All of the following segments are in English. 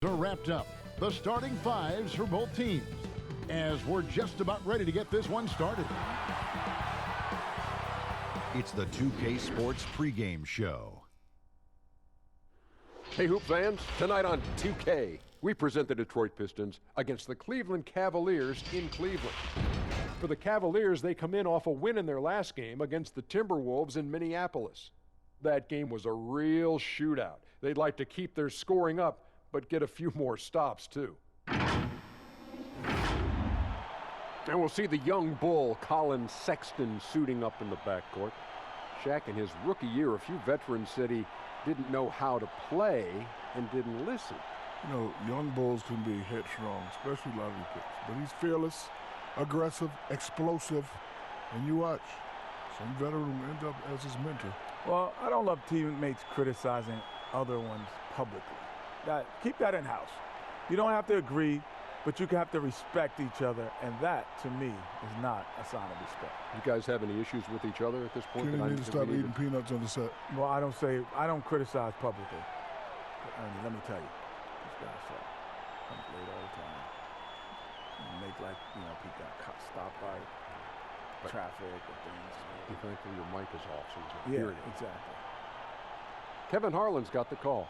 Are wrapped up. The starting fives for both teams, as we're just about ready to get this one started. It's the 2K Sports pregame show. Hey, Hoop fans, tonight on 2K, we present the Detroit Pistons against the Cleveland Cavaliers in Cleveland. For the Cavaliers, they come in off a win in their last game against the Timberwolves in Minneapolis. That game was a real shootout. They'd like to keep their scoring up, but get a few more stops, too. And we'll see the young bull, Colin Sexton, suiting up in the backcourt. Shaq, in his rookie year, a few veterans said he didn't know how to play and didn't listen. You know, young bulls can be headstrong, especially lottery picks. But he's fearless, aggressive, explosive, and you watch. Some veteran will end up as his mentor. Well, I don't love teammates criticizing other ones publicly. Keep that in-house. You don't have to agree, but you have to respect each other, and that, to me, is not a sign of respect. You guys have any issues with each other at this point? Kenny needs to stop eating peanuts on the set. Well, I don't criticize publicly. But Ernie, let me tell you, this guy comes late all the time. Make like, he got stopped by traffic or things. Be thankful your mic is off, so yeah, hear you. Exactly. Kevin Harlan's got the call.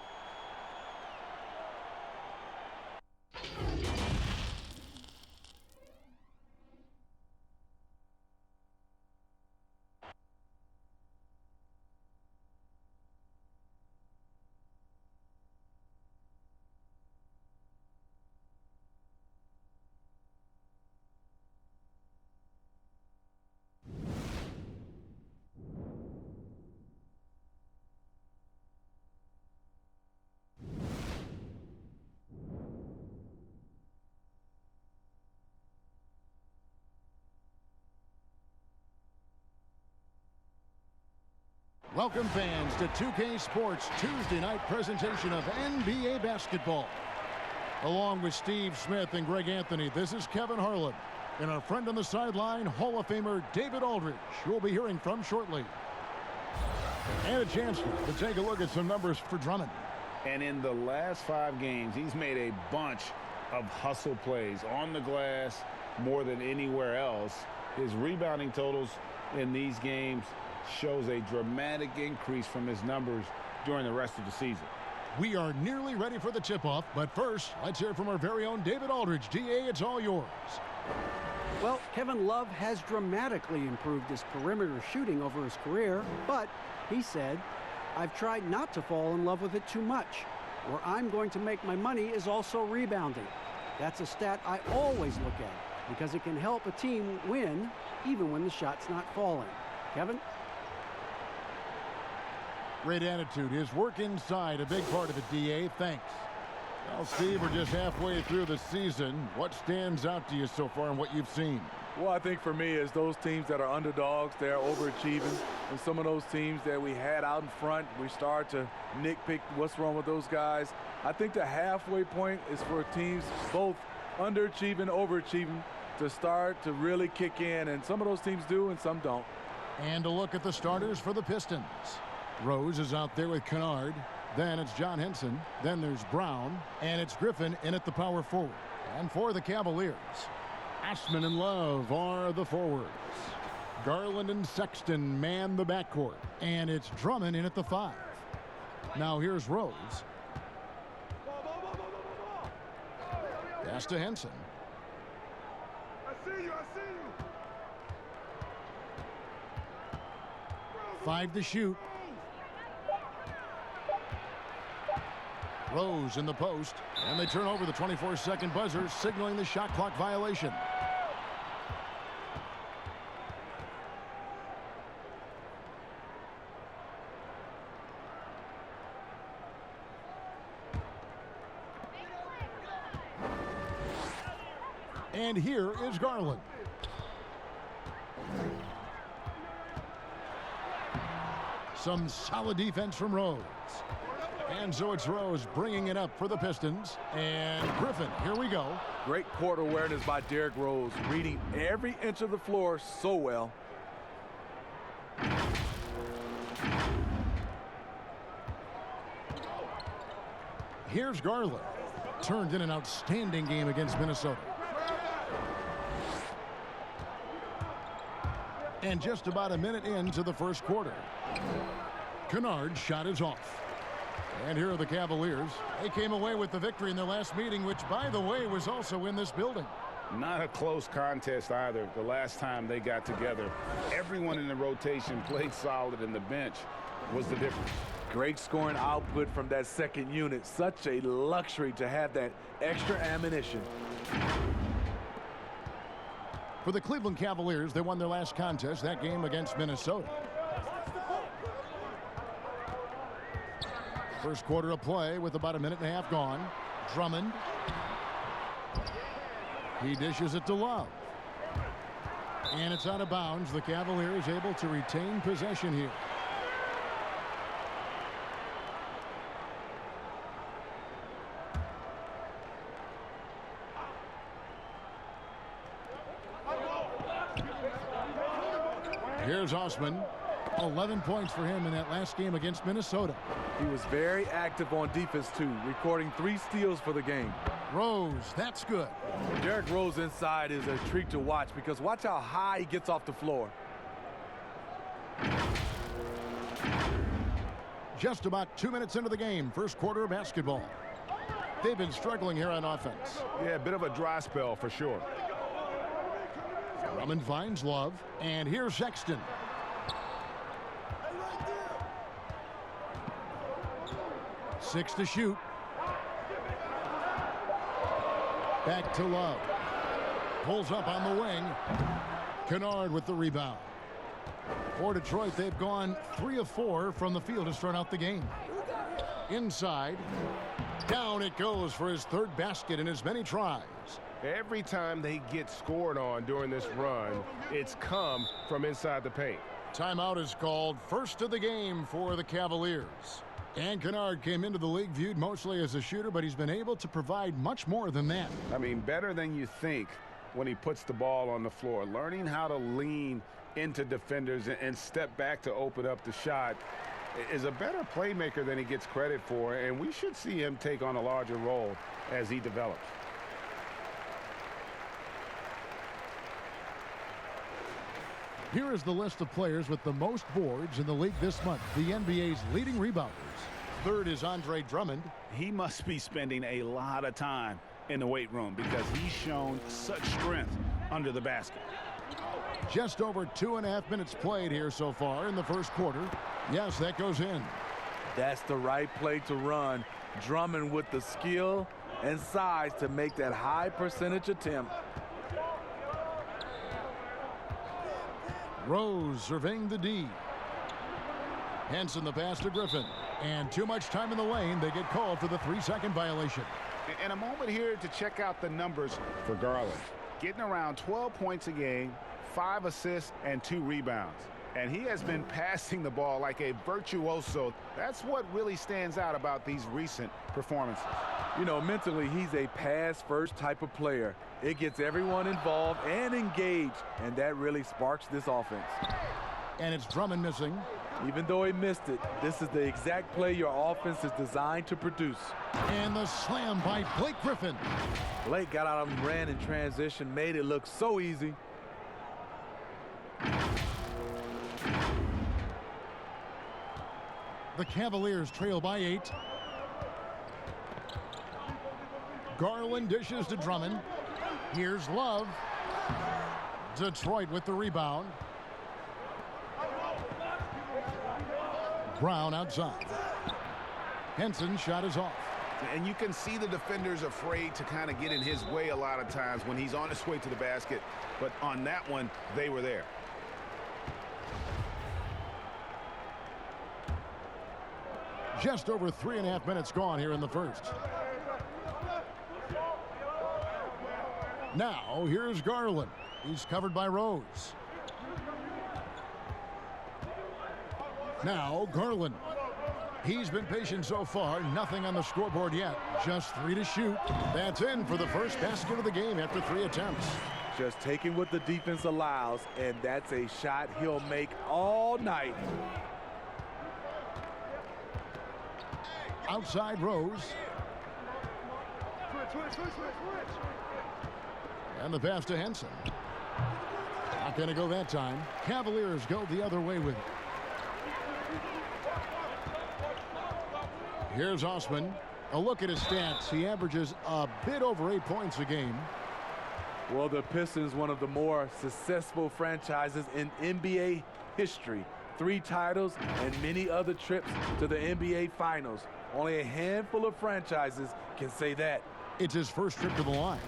Welcome, fans, to 2K Sports Tuesday night presentation of NBA basketball. Along with Steve Smith and Greg Anthony, this is Kevin Harlan. And our friend on the sideline, Hall of Famer David Aldridge, who we'll be hearing from shortly. And a chance to take a look at some numbers for Drummond. And in the last 5 games, he's made a bunch of hustle plays on the glass more than anywhere else. His rebounding totals in these games shows a dramatic increase from his numbers during the rest of the season. We are nearly ready for the tip-off, but first, let's hear from our very own David Aldridge. DA, it's all yours. Well, Kevin Love has dramatically improved his perimeter shooting over his career, but he said, "I've tried not to fall in love with it too much. Where I'm going to make my money is also rebounding. That's a stat I always look at because it can help a team win even when the shot's not falling." Kevin? Great attitude. His work inside, a big part of it, DA. Thanks. Well, Steve, we're just halfway through the season. What stands out to you so far and what you've seen? Well, I think for me is those teams that are underdogs, they're overachieving. And some of those teams that we had out in front, we start to nitpick what's wrong with those guys. I think the halfway point is for teams both underachieving, overachieving to start to really kick in. And some of those teams do and some don't. And a look at the starters for the Pistons. Rose is out there with Kennard. Then it's John Henson. Then there's Brown. And it's Griffin in at the power forward. And for the Cavaliers, Assman and Love are the forwards. Garland and Sexton man the backcourt. And it's Drummond in at the 5. Now here's Rose. Pass to Henson. I see you. 5 to shoot. Rose in the post, and they turn over the 24-second buzzer, signaling the shot clock violation. And here is Garland. Some solid defense from Rose. And so it's Rose bringing it up for the Pistons. And Griffin, here we go. Great court awareness by Derrick Rose, reading every inch of the floor so well. Here's Garland. turned in an outstanding game against Minnesota. And just about a minute into the first quarter. Kennard's shot is off. And here are the Cavaliers. They came away with the victory in their last meeting, which, by the way, was also in this building. Not a close contest either. The last time they got together, everyone in the rotation played solid, and the bench was the difference. Great scoring output from that second unit. Such a luxury to have that extra ammunition. For the Cleveland Cavaliers, they won their last contest, that game against Minnesota. First quarter of play with about a minute and a half gone. Drummond. He dishes it to Love. And it's out of bounds. The Cavaliers able to retain possession here. Here's Osman. 11 points for him in that last game against Minnesota. He was very active on defense, too, recording 3 steals for the game. Rose, that's good. Derrick Rose inside is a treat to watch because watch how high he gets off the floor. Just about 2 minutes into the game, first quarter of basketball. They've been struggling here on offense. Yeah, a bit of a dry spell for sure. Drummond finds Love, and here's Sexton. Six to shoot. Back to Love. Pulls up on the wing. Kennard with the rebound. For Detroit, they've gone 3 of 4 from the field to start out the game. Inside. Down it goes for his 3rd basket in as many tries. Every time they get scored on during this run, it's come from inside the paint. Timeout is called. First of the game for the Cavaliers. And Kennard came into the league viewed mostly as a shooter, but he's been able to provide much more than that. I mean, better than you think when he puts the ball on the floor. Learning how to lean into defenders and step back to open up the shot is a better playmaker than he gets credit for, and we should see him take on a larger role as he develops. Here is the list of players with the most boards in the league this month. The NBA's leading rebounders. 3rd is Andre Drummond. He must be spending a lot of time in the weight room because he's shown such strength under the basket. Just over 2.5 minutes played here so far in the first quarter. Yes, that goes in. That's the right play to run. Drummond with the skill and size to make that high percentage attempt. Rose surveying the D. Henson the pass to Griffin. And too much time in the lane. They get called for the 3-second violation. And a moment here to check out the numbers for Garland. Getting around 12 points a game, 5 assists, and 2 rebounds. And he has been passing the ball like a virtuoso. That's what really stands out about these recent performances. You know, mentally, he's a pass-first type of player. It gets everyone involved and engaged, and that really sparks this offense. And it's Drummond missing. Even though he missed it, this is the exact play your offense is designed to produce. And the slam by Blake Griffin. Blake got out and ran in transition, made it look so easy. The Cavaliers trail by 8. Garland dishes to Drummond. Here's Love. Detroit with the rebound. Brown outside. Henson's shot is off. And you can see the defenders afraid to kind of get in his way a lot of times when he's on his way to the basket. But on that one, they were there. Just over 3.5 minutes gone here in the first. Now, here's Garland. He's covered by Rose. Now, Garland. He's been patient so far. Nothing on the scoreboard yet. Just 3 to shoot. That's in for the first basket of the game after 3 attempts. Just taking what the defense allows, and that's a shot he'll make all night. Outside Rose. And the pass to Henson. Not going to go that time. Cavaliers go the other way with it. Here's Osman. A look at his stats. He averages a bit over 8 points a game. Well, the Pistons, one of the more successful franchises in NBA history. 3 titles and many other trips to the NBA Finals. Only a handful of franchises can say that. It's his first trip to the line.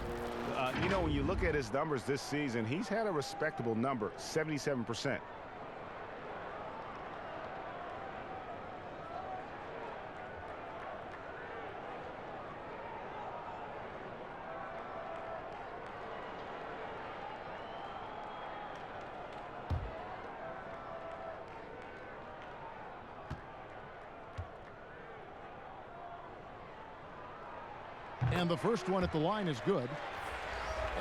You know, when you look at his numbers this season, he's had a respectable number, 77%. And the first one at the line is good.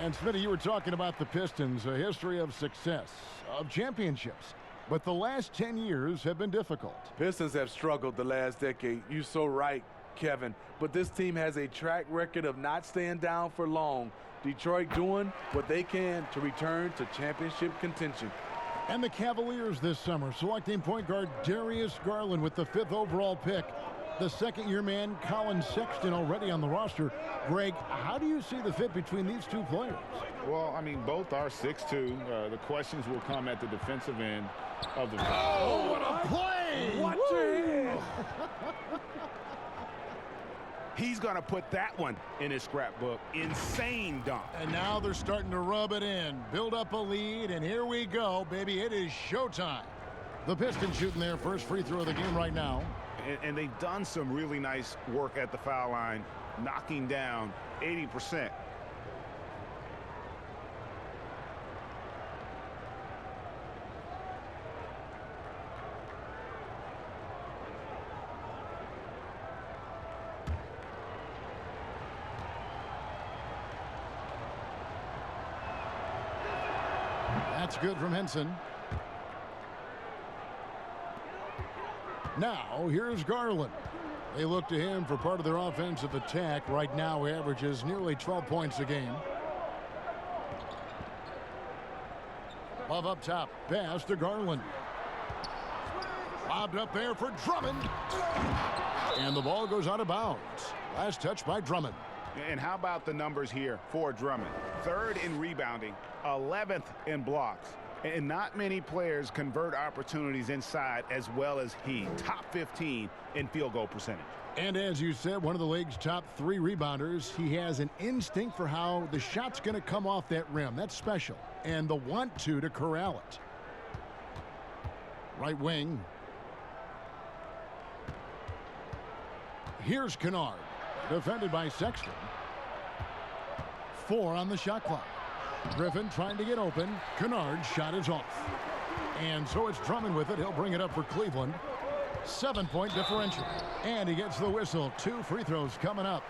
And Smitty, you were talking about the Pistons, a history of success, of championships. But the last 10 years have been difficult. Pistons have struggled the last decade. You're so right, Kevin. But this team has a track record of not staying down for long. Detroit doing what they can to return to championship contention. And the Cavaliers this summer selecting point guard Darius Garland with the 5th overall pick. The second-year man, Colin Sexton, already on the roster. Greg, how do you see the fit between these two players? Well, I mean, both are 6'2". The questions will come at the defensive end of the... Oh, what a play! Watch your head! He's going to put that one in his scrapbook. Insane dunk. And now they're starting to rub it in, build up a lead, and here we go, baby. It is showtime. The Pistons shooting their first free throw of the game right now. And they've done some really nice work at the foul line, knocking down 80%. That's good from Henson. Now, here's Garland. They look to him for part of their offensive attack. Right now, he averages nearly 12 points a game. Love up top. Pass to Garland. Lobbed up there for Drummond. And the ball goes out of bounds. Last touch by Drummond. And how about the numbers here for Drummond? 3rd in rebounding, 11th in blocks. And not many players convert opportunities inside as well as he. Top 15 in field goal percentage. And as you said, one of the league's top 3 rebounders. He has an instinct for how the shot's going to come off that rim. That's special. And the want to corral it. Right wing. Here's Kennard. Defended by Sexton. 4 on the shot clock. Griffin trying to get open. Kennard's shot is off. And so it's Drummond with it. He'll bring it up for Cleveland. 7-point differential. And he gets the whistle. 2 free throws coming up.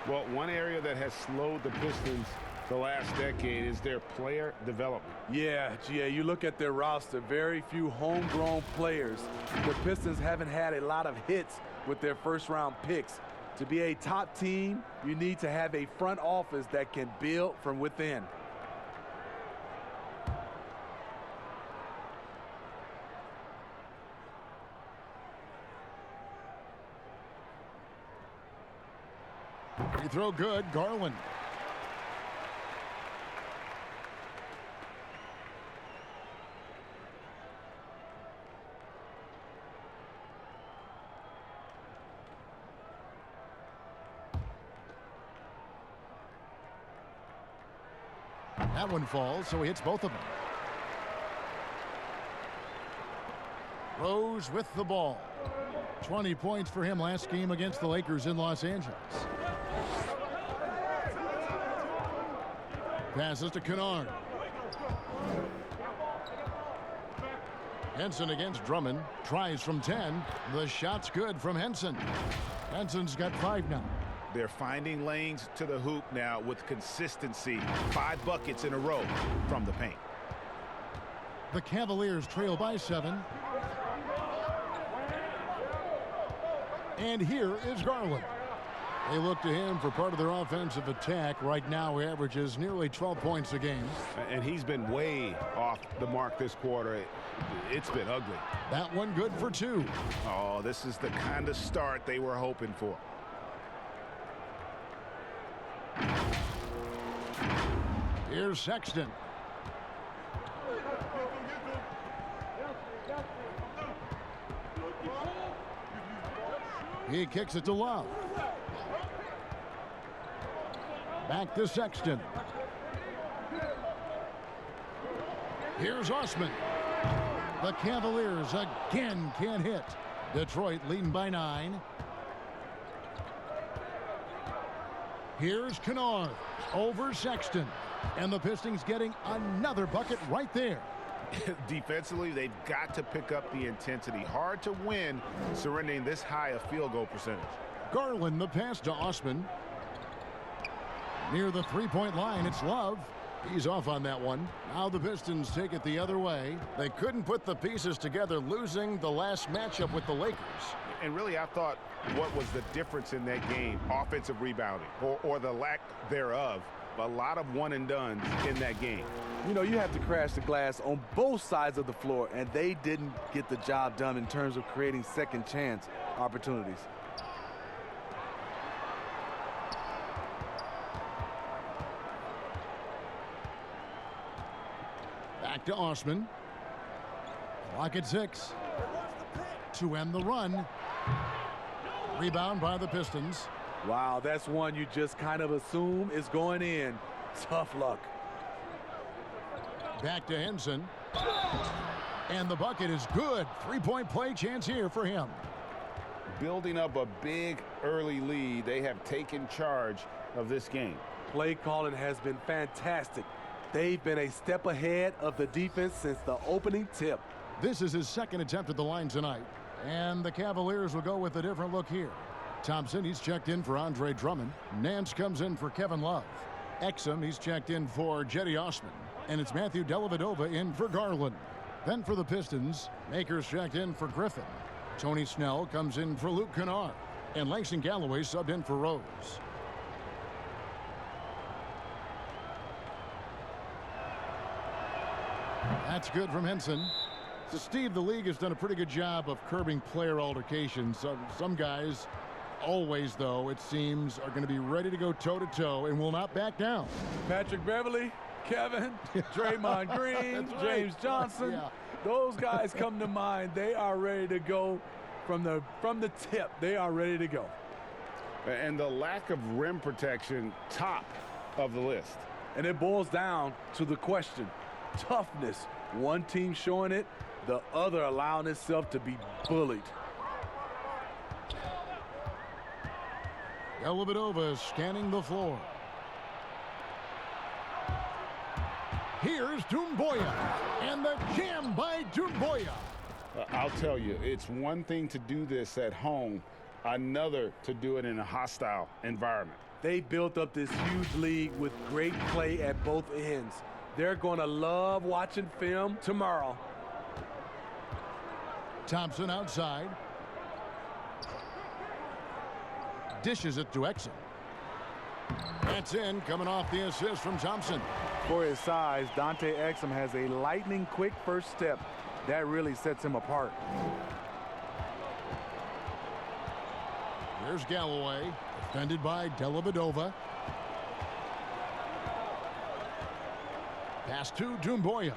Well, one area that has slowed the Pistons the last decade is their player development. Yeah, you look at their roster, very few homegrown players. The Pistons haven't had a lot of hits with their first-round picks. To be a top team, you need to have a front office that can build from within. Free throw good. Garland. That one falls, so he hits both of them. Rose with the ball. 20 points for him last game against the Lakers in Los Angeles. Passes to Kennard. Henson against Drummond. Tries from 10. The shot's good from Henson. Henson's got 5 now. They're finding lanes to the hoop now with consistency. 5 buckets in a row from the paint. The Cavaliers trail by 7. And here is Garland. They look to him for part of their offensive attack. Right now, he averages nearly 12 points a game. And he's been way off the mark this quarter. It's been ugly. That one good for 2. Oh, this is the kind of start they were hoping for. Here's Sexton. He kicks it to Love. Back to Sexton. Here's Osman. The Cavaliers again can't hit. Detroit leading by 9. Here's Kennard over Sexton. And the Pistons getting another bucket right there. Defensively, they've got to pick up the intensity. Hard to win surrendering this high a field goal percentage. Garland, the pass to Osman. Near the three-point line, it's Love. He's off on that one. Now the Pistons take it the other way. They couldn't put the pieces together, losing the last matchup with the Lakers. And really, I thought what was the difference in that game? Offensive rebounding, or the lack thereof. A lot of one-and-dones in that game. You know, you have to crash the glass on both sides of the floor, and they didn't get the job done in terms of creating second chance opportunities. Back to Osman. Clock at 6. To end the run. Rebound by the Pistons. Wow, that's one you just kind of assume is going in. Tough luck. Back to Henson. And the bucket is good. Three-point play chance here for him. Building up a big early lead, they have taken charge of this game. Play calling has been fantastic. They've been a step ahead of the defense since the opening tip. This is his second attempt at the line tonight. And the Cavaliers will go with a different look here. Thompson, he's checked in for Andre Drummond. Nance comes in for Kevin Love. Exum, he's checked in for Jetty Osman. And it's Matthew Dellavedova in for Garland. Then for the Pistons, Makers checked in for Griffin. Tony Snell comes in for Luke Kennard. And Langston Galloway subbed in for Rose. That's good from Henson. So Steve, the league has done a pretty good job of curbing player altercations. Some guys, always though, it seems, are going to be ready to go toe-to-toe and will not back down. Patrick Beverly, Kevin, Draymond Green, James Johnson. Yeah. Those guys come to mind. They are ready to go from the tip. They are ready to go. And the lack of rim protection, top of the list. And it boils down to the question. Toughness. One team showing it, the other allowing itself to be bullied. Dellavedova scanning the floor. Here's Doumbouya, and the jam by Doumbouya. I'll tell you, it's one thing to do this at home, another to do it in a hostile environment. They built up this huge lead with great play at both ends. They're going to love watching film tomorrow. Thompson outside. Dishes it to Exum. That's in, coming off the assist from Thompson. For his size, Dante Exum has a lightning quick first step. That really sets him apart. Here's Galloway, defended by Dellavedova. Pass to Doumbouya.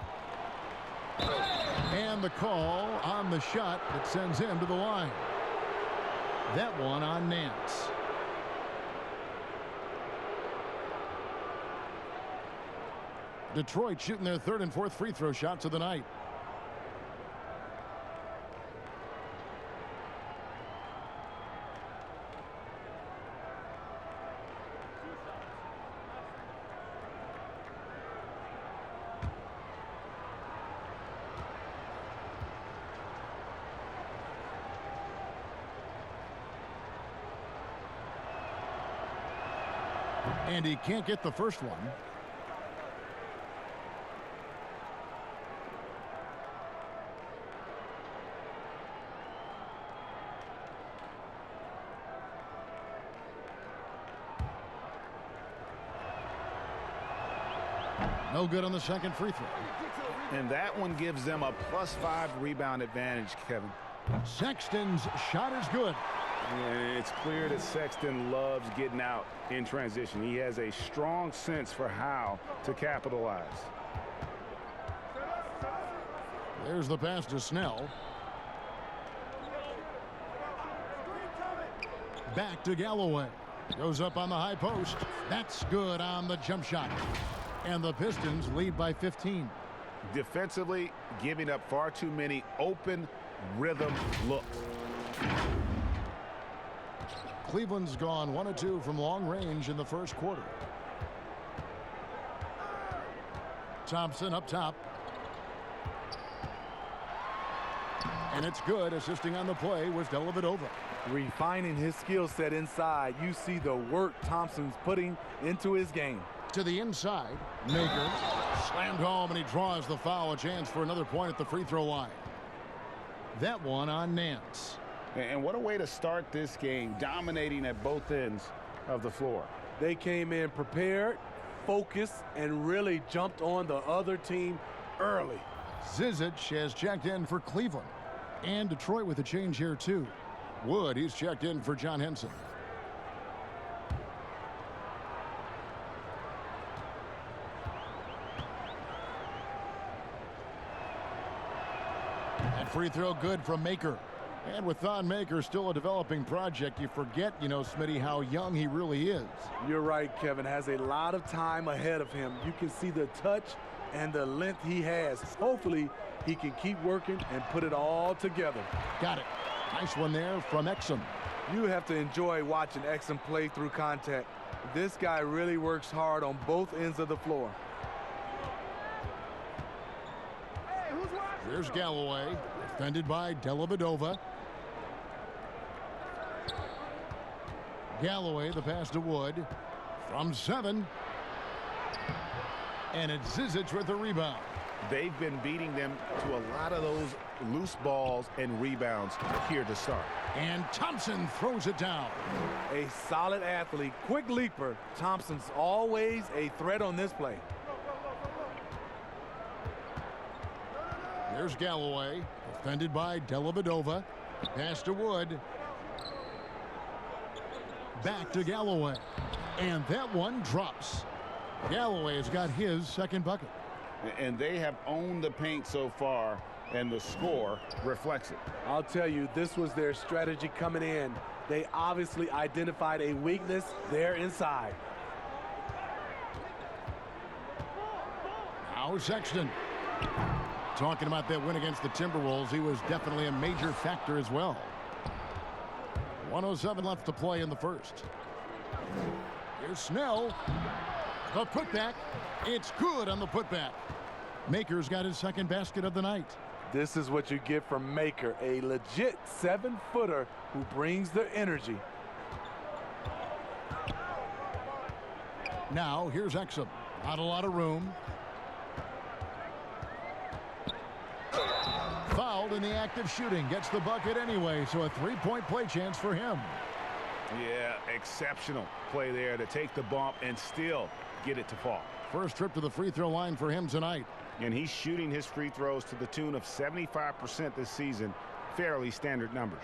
And the call on the shot that sends him to the line. That one on Nance. Detroit shooting their third and fourth free throw shots of the night. And he can't get the first one. No good on the second free throw. And that one gives them a +5 rebound advantage, Kevin. Sexton's shot is good. And it's clear that Sexton loves getting out in transition. He has a strong sense for how to capitalize. There's the pass to Snell. Back to Galloway. Goes up on the high post. That's good on the jump shot. And the Pistons lead by 15. Defensively, giving up far too many open rhythm looks. Cleveland's gone 1 of 2 from long range in the first quarter. Thompson up top. And it's good. Assisting on the play was Dellavedova. Refining his skill set inside. You see the work Thompson's putting into his game. To the inside. Maker slammed home, and he draws the foul. A chance for another point at the free throw line. That one on Nance. And what a way to start this game, dominating at both ends of the floor. They came in prepared, focused, and really jumped on the other team early. Zizic has checked in for Cleveland. And Detroit with a change here, too. Wood, he's checked in for John Henson. That free throw good from Maker. And with Thon Maker still a developing project, you forget, Smitty, how young he really is. You're right, Kevin. Has a lot of time ahead of him. You can see the touch and the length he has. Hopefully, he can keep working and put it all together. Got it. Nice one there from Exum. You have to enjoy watching Exum play through contact. This guy really works hard on both ends of the floor. Here's Galloway, defended by Dellavedova. Galloway, the pass to Wood. From 7. And it's Zizic with the rebound. They've been beating them to a lot of those loose balls and rebounds here to start. And Thompson throws it down. A solid athlete, quick leaper. Thompson's always a threat on this play. There's Galloway, defended by Dellavedova. Pass to Wood. Back to Galloway. And that one drops. Galloway has got his second bucket. And they have owned the paint so far, and the score reflects it. I'll tell you, this was their strategy coming in. They obviously identified a weakness there inside. Now Sexton. Talking about that win against the Timberwolves, he was definitely a major factor as well. 1:07 left to play in the first. Here's Snell. The putback. It's good on the putback. Maker's got his second basket of the night. This is what you get from Maker, a legit 7-footer who brings the energy. Now here's Exum. Not a lot of room. Fouled in the act of shooting. Gets the bucket anyway, so a 3-point play chance for him. Yeah, exceptional play there to take the bump and still get it to fall. First trip to the free throw line for him tonight. And he's shooting his free throws to the tune of 75% this season. Fairly standard numbers.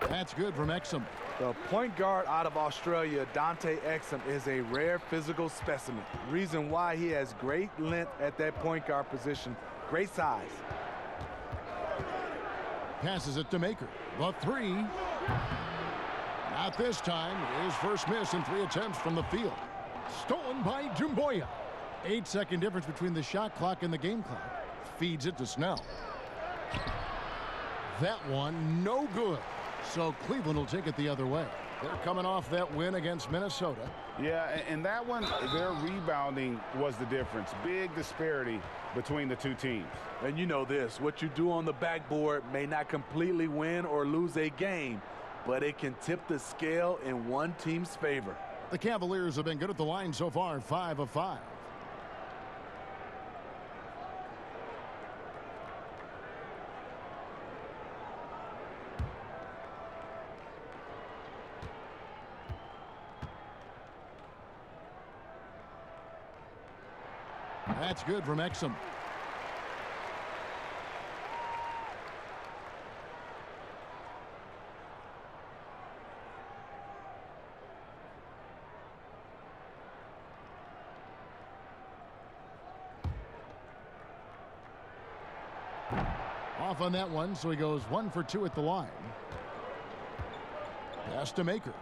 That's good from Exum. The point guard out of Australia, Dante Exum, is a rare physical specimen. Reason why he has great length at that point guard position. Great size. Passes it to Maker. The 3. Not this time. His first miss in 3 attempts from the field. Stolen by Doumbouya. 8-second difference between the shot clock and the game clock. Feeds it to Snell. That one no good. So Cleveland will take it the other way. They're coming off that win against Minnesota. Yeah, and that one, their rebounding was the difference. Big disparity between the two teams. And you know this, what you do on the backboard may not completely win or lose a game, but it can tip the scale in one team's favor. The Cavaliers have been good at the line so far, 5 of 5. That's good from Exum. Off on that one, so he goes 1 for 2 at the line. Pass to Maker.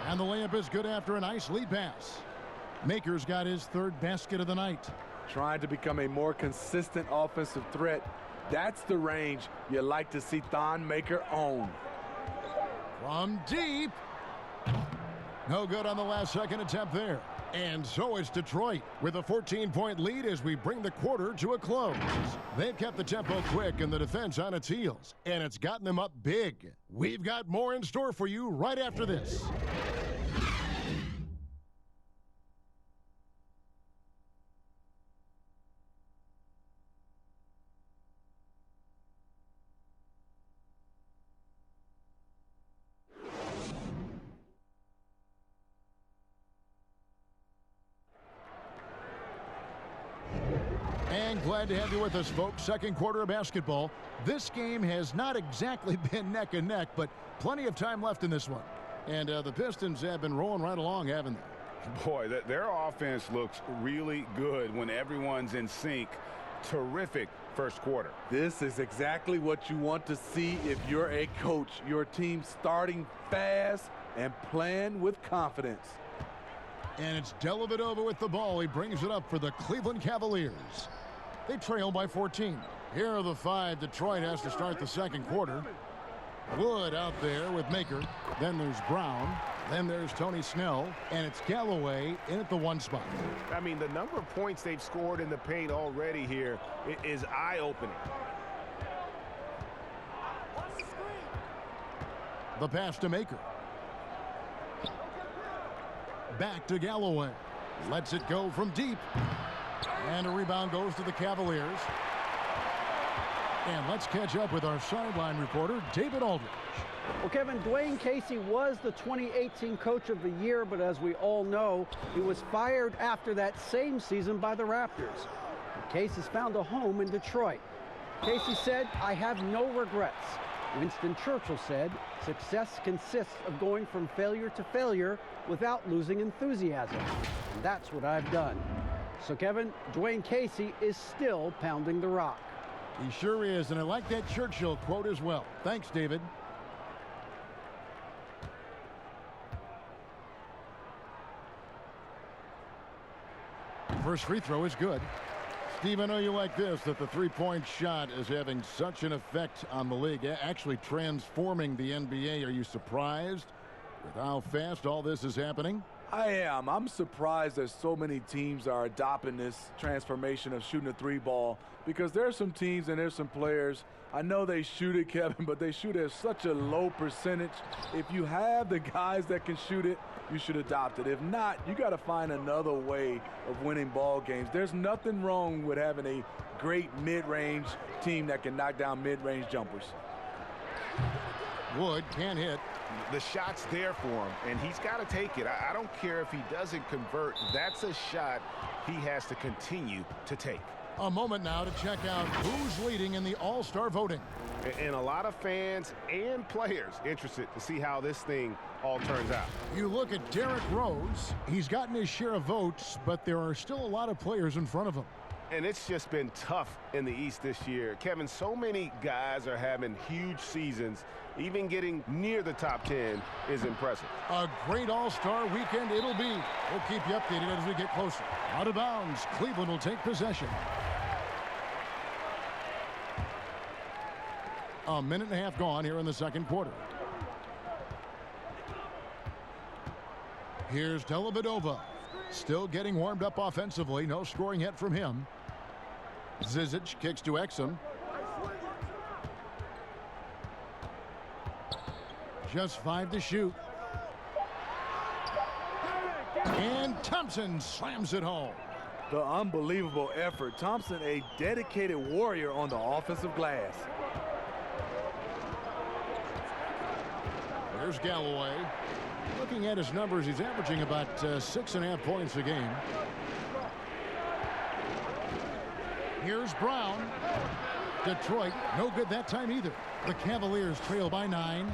And the layup is good after a nice lead pass. Maker's got his 3rd basket of the night. Trying to become a more consistent offensive threat. That's the range you like to see Thon Maker own. From deep. No good on the last second attempt there. And so it's Detroit with a 14-point lead as we bring the quarter to a close. They've kept the tempo quick and the defense on its heels, and it's gotten them up big. We've got more in store for you right after this. And glad to have you with us, folks. Second quarter of basketball. This game has not exactly been neck and neck, but plenty of time left in this one. And the Pistons have been rolling right along, haven't they? Boy, their offense looks really good when everyone's in sync. Terrific first quarter. This is exactly what you want to see if you're a coach. Your team starting fast and playing with confidence. And it's Dellavedova with the ball. He brings it up for the Cleveland Cavaliers. They trail by 14. Here are the 5 Detroit has to start the second quarter. Wood out there with Maker. Then there's Brown. Then there's Tony Snell. And it's Galloway in at the 1 spot. I mean, the number of points they've scored in the paint already here is eye-opening. The pass to Maker. Back to Galloway. Lets it go from deep. And a rebound goes to the Cavaliers. And let's catch up with our sideline reporter, David Aldridge. Well, Kevin, Dwayne Casey was the 2018 Coach of the Year, but as we all know, he was fired after that same season by the Raptors. Casey's found a home in Detroit. Casey said, "I have no regrets." Winston Churchill said, "Success consists of going from failure to failure without losing enthusiasm." And that's what I've done. So, Kevin, Dwayne Casey is still pounding the rock. He sure is, and I like that Churchill quote as well. Thanks, David. First free throw is good. Steve, I know you like this, that the three-point shot is having such an effect on the league, actually transforming the NBA. Are you surprised with how fast all this is happening? I am. I'm surprised that so many teams are adopting this transformation of shooting a 3-ball, because there are some teams and there's some players, I know they shoot it, Kevin, but they shoot at such a low percentage. If you have the guys that can shoot it, you should adopt it. If not, you got to find another way of winning ball games. There's nothing wrong with having a great mid-range team that can knock down mid-range jumpers. Wood can't hit. The shot's there for him, and he's got to take it. I don't care if he doesn't convert. That's a shot he has to continue to take. A moment now to check out who's leading in the All-Star voting. And a lot of fans and players interested to see how this thing all turns out. You look at Derrick Rose. He's gotten his share of votes, but there are still a lot of players in front of him. And it's just been tough in the East this year. Kevin, so many guys are having huge seasons. Even getting near the top 10 is impressive. A great All-Star weekend it'll be. We'll keep you updated as we get closer. Out of bounds, Cleveland will take possession. A minute and a half gone here in the second quarter. Here's Dellavedova. Still getting warmed up offensively. No scoring yet from him. Zizic kicks to Exum. Just 5 to shoot. And Thompson slams it home. The unbelievable effort. Thompson, a dedicated warrior on the offensive glass. There's Galloway. Looking at his numbers, he's averaging about 6.5 points a game. Here's Brown. Detroit, no good that time either. The Cavaliers trail by 9.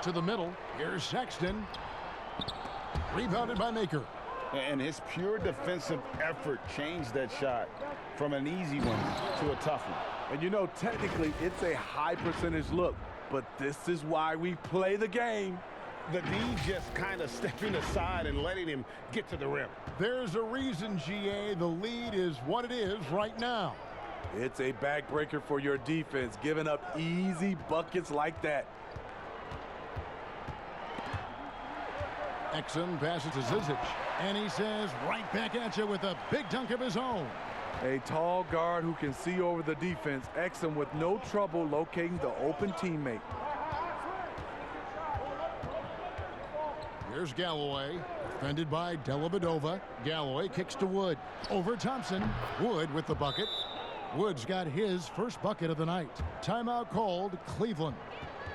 To the middle. Here's Sexton. Rebounded by Maker. And his pure defensive effort changed that shot from an easy one to a tough one. And you know, technically, it's a high percentage look, but this is why we play the game. The D just kind of stepping aside and letting him get to the rim. There's a reason, GA, the lead is what it is right now. It's a backbreaker for your defense, giving up easy buckets like that. Exum passes to Zizic, and he says right back at you with a big dunk of his own. A tall guard who can see over the defense. Exum with no trouble locating the open teammate. Here's Galloway, defended by Dellavedova. Galloway kicks to Wood. Over Thompson. Wood with the bucket. Wood's got his first bucket of the night. Timeout called, Cleveland.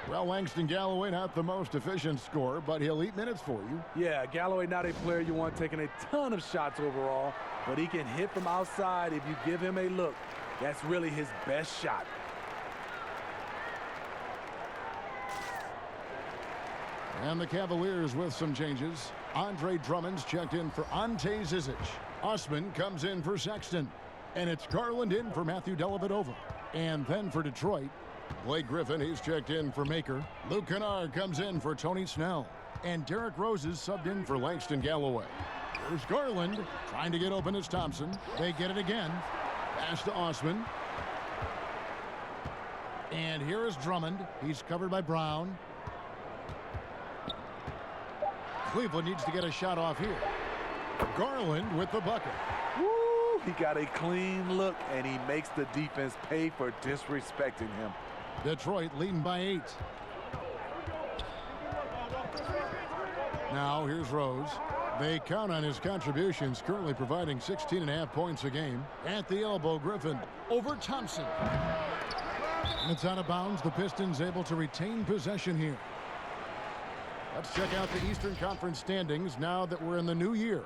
Well, Langston Galloway, not the most efficient scorer, but he'll eat minutes for you. Yeah, Galloway not a player you want taking a ton of shots overall, but he can hit from outside if you give him a look. That's really his best shot. And the Cavaliers with some changes. Andre Drummond's checked in for Ante Zizic. Osman comes in for Sexton. And it's Garland in for Matthew Dellavedova. And then for Detroit, Blake Griffin, he's checked in for Maker. Luke Kennard comes in for Tony Snell. And Derrick Rose is subbed in for Langston Galloway. There's Garland trying to get open as Thompson. They get it again. Pass to Osman. And here is Drummond. He's covered by Brown. Cleveland needs to get a shot off here. Garland with the bucket. Woo! He got a clean look, and he makes the defense pay for disrespecting him. Detroit leading by 8. Now here's Rose. They count on his contributions, currently providing 16.5 points a game. At the elbow, Griffin over Thompson. And it's out of bounds. The Pistons able to retain possession here. Let's check out the Eastern Conference standings now that we're in the new year.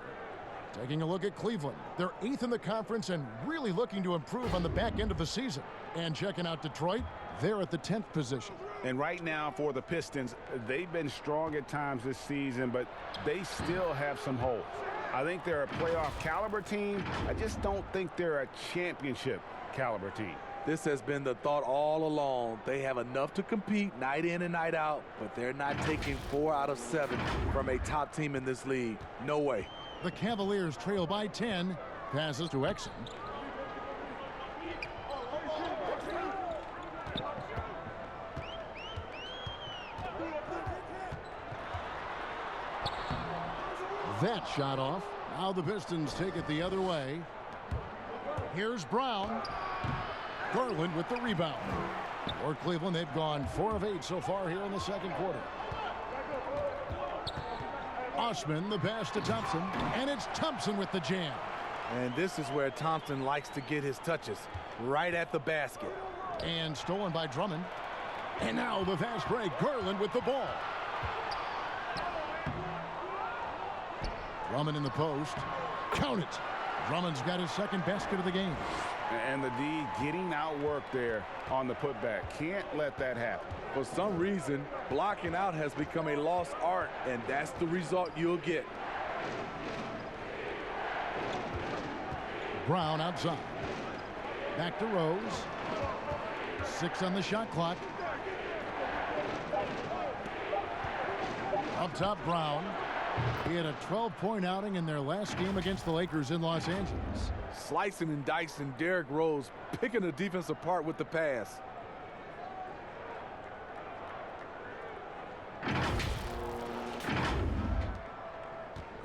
Taking a look at Cleveland. They're 8th in the conference and really looking to improve on the back end of the season. And checking out Detroit, they're at the 10th position. And right now for the Pistons, they've been strong at times this season, but they still have some holes. I think they're a playoff caliber team. I just don't think they're a championship caliber team. This has been the thought all along. They have enough to compete night in and night out, but they're not taking 4 out of 7 from a top team in this league. No way. The Cavaliers trail by 10. Passes to Exum. That shot off. Now the Pistons take it the other way. Here's Brown. Garland with the rebound. For Cleveland, they've gone 4 of 8 so far here in the second quarter. Osman, the pass to Thompson, and it's Thompson with the jam. And this is where Thompson likes to get his touches, right at the basket. And stolen by Drummond. And now the fast break, Garland with the ball. Drummond in the post. Count it. Drummond's got his second basket of the game. And the D getting outworked there on the putback. Can't let that happen. For some reason, blocking out has become a lost art, and that's the result you'll get. Brown outside. Back to Rose. 6 on the shot clock. Up top, Brown. He had a 12-point outing in their last game against the Lakers in Los Angeles. Slicing and dicing Derrick Rose, picking the defense apart with the pass.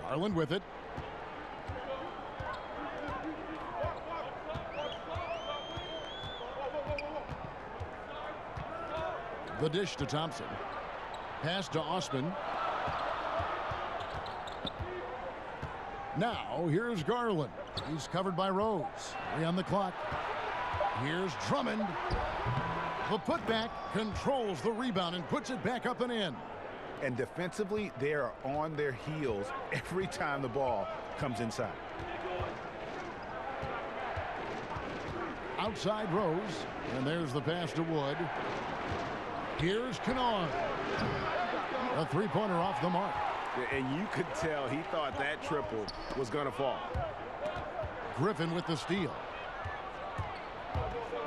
Garland with it. The dish to Thompson. Pass to Osman. Now, here's Garland. He's covered by Rose. 3 on the clock. Here's Drummond. The putback controls the rebound and puts it back up and in. And defensively, they are on their heels every time the ball comes inside. Outside Rose. And there's the pass to Wood. Here's Kennard. A three-pointer off the mark. And you could tell he thought that triple was going to fall. Griffin with the steal.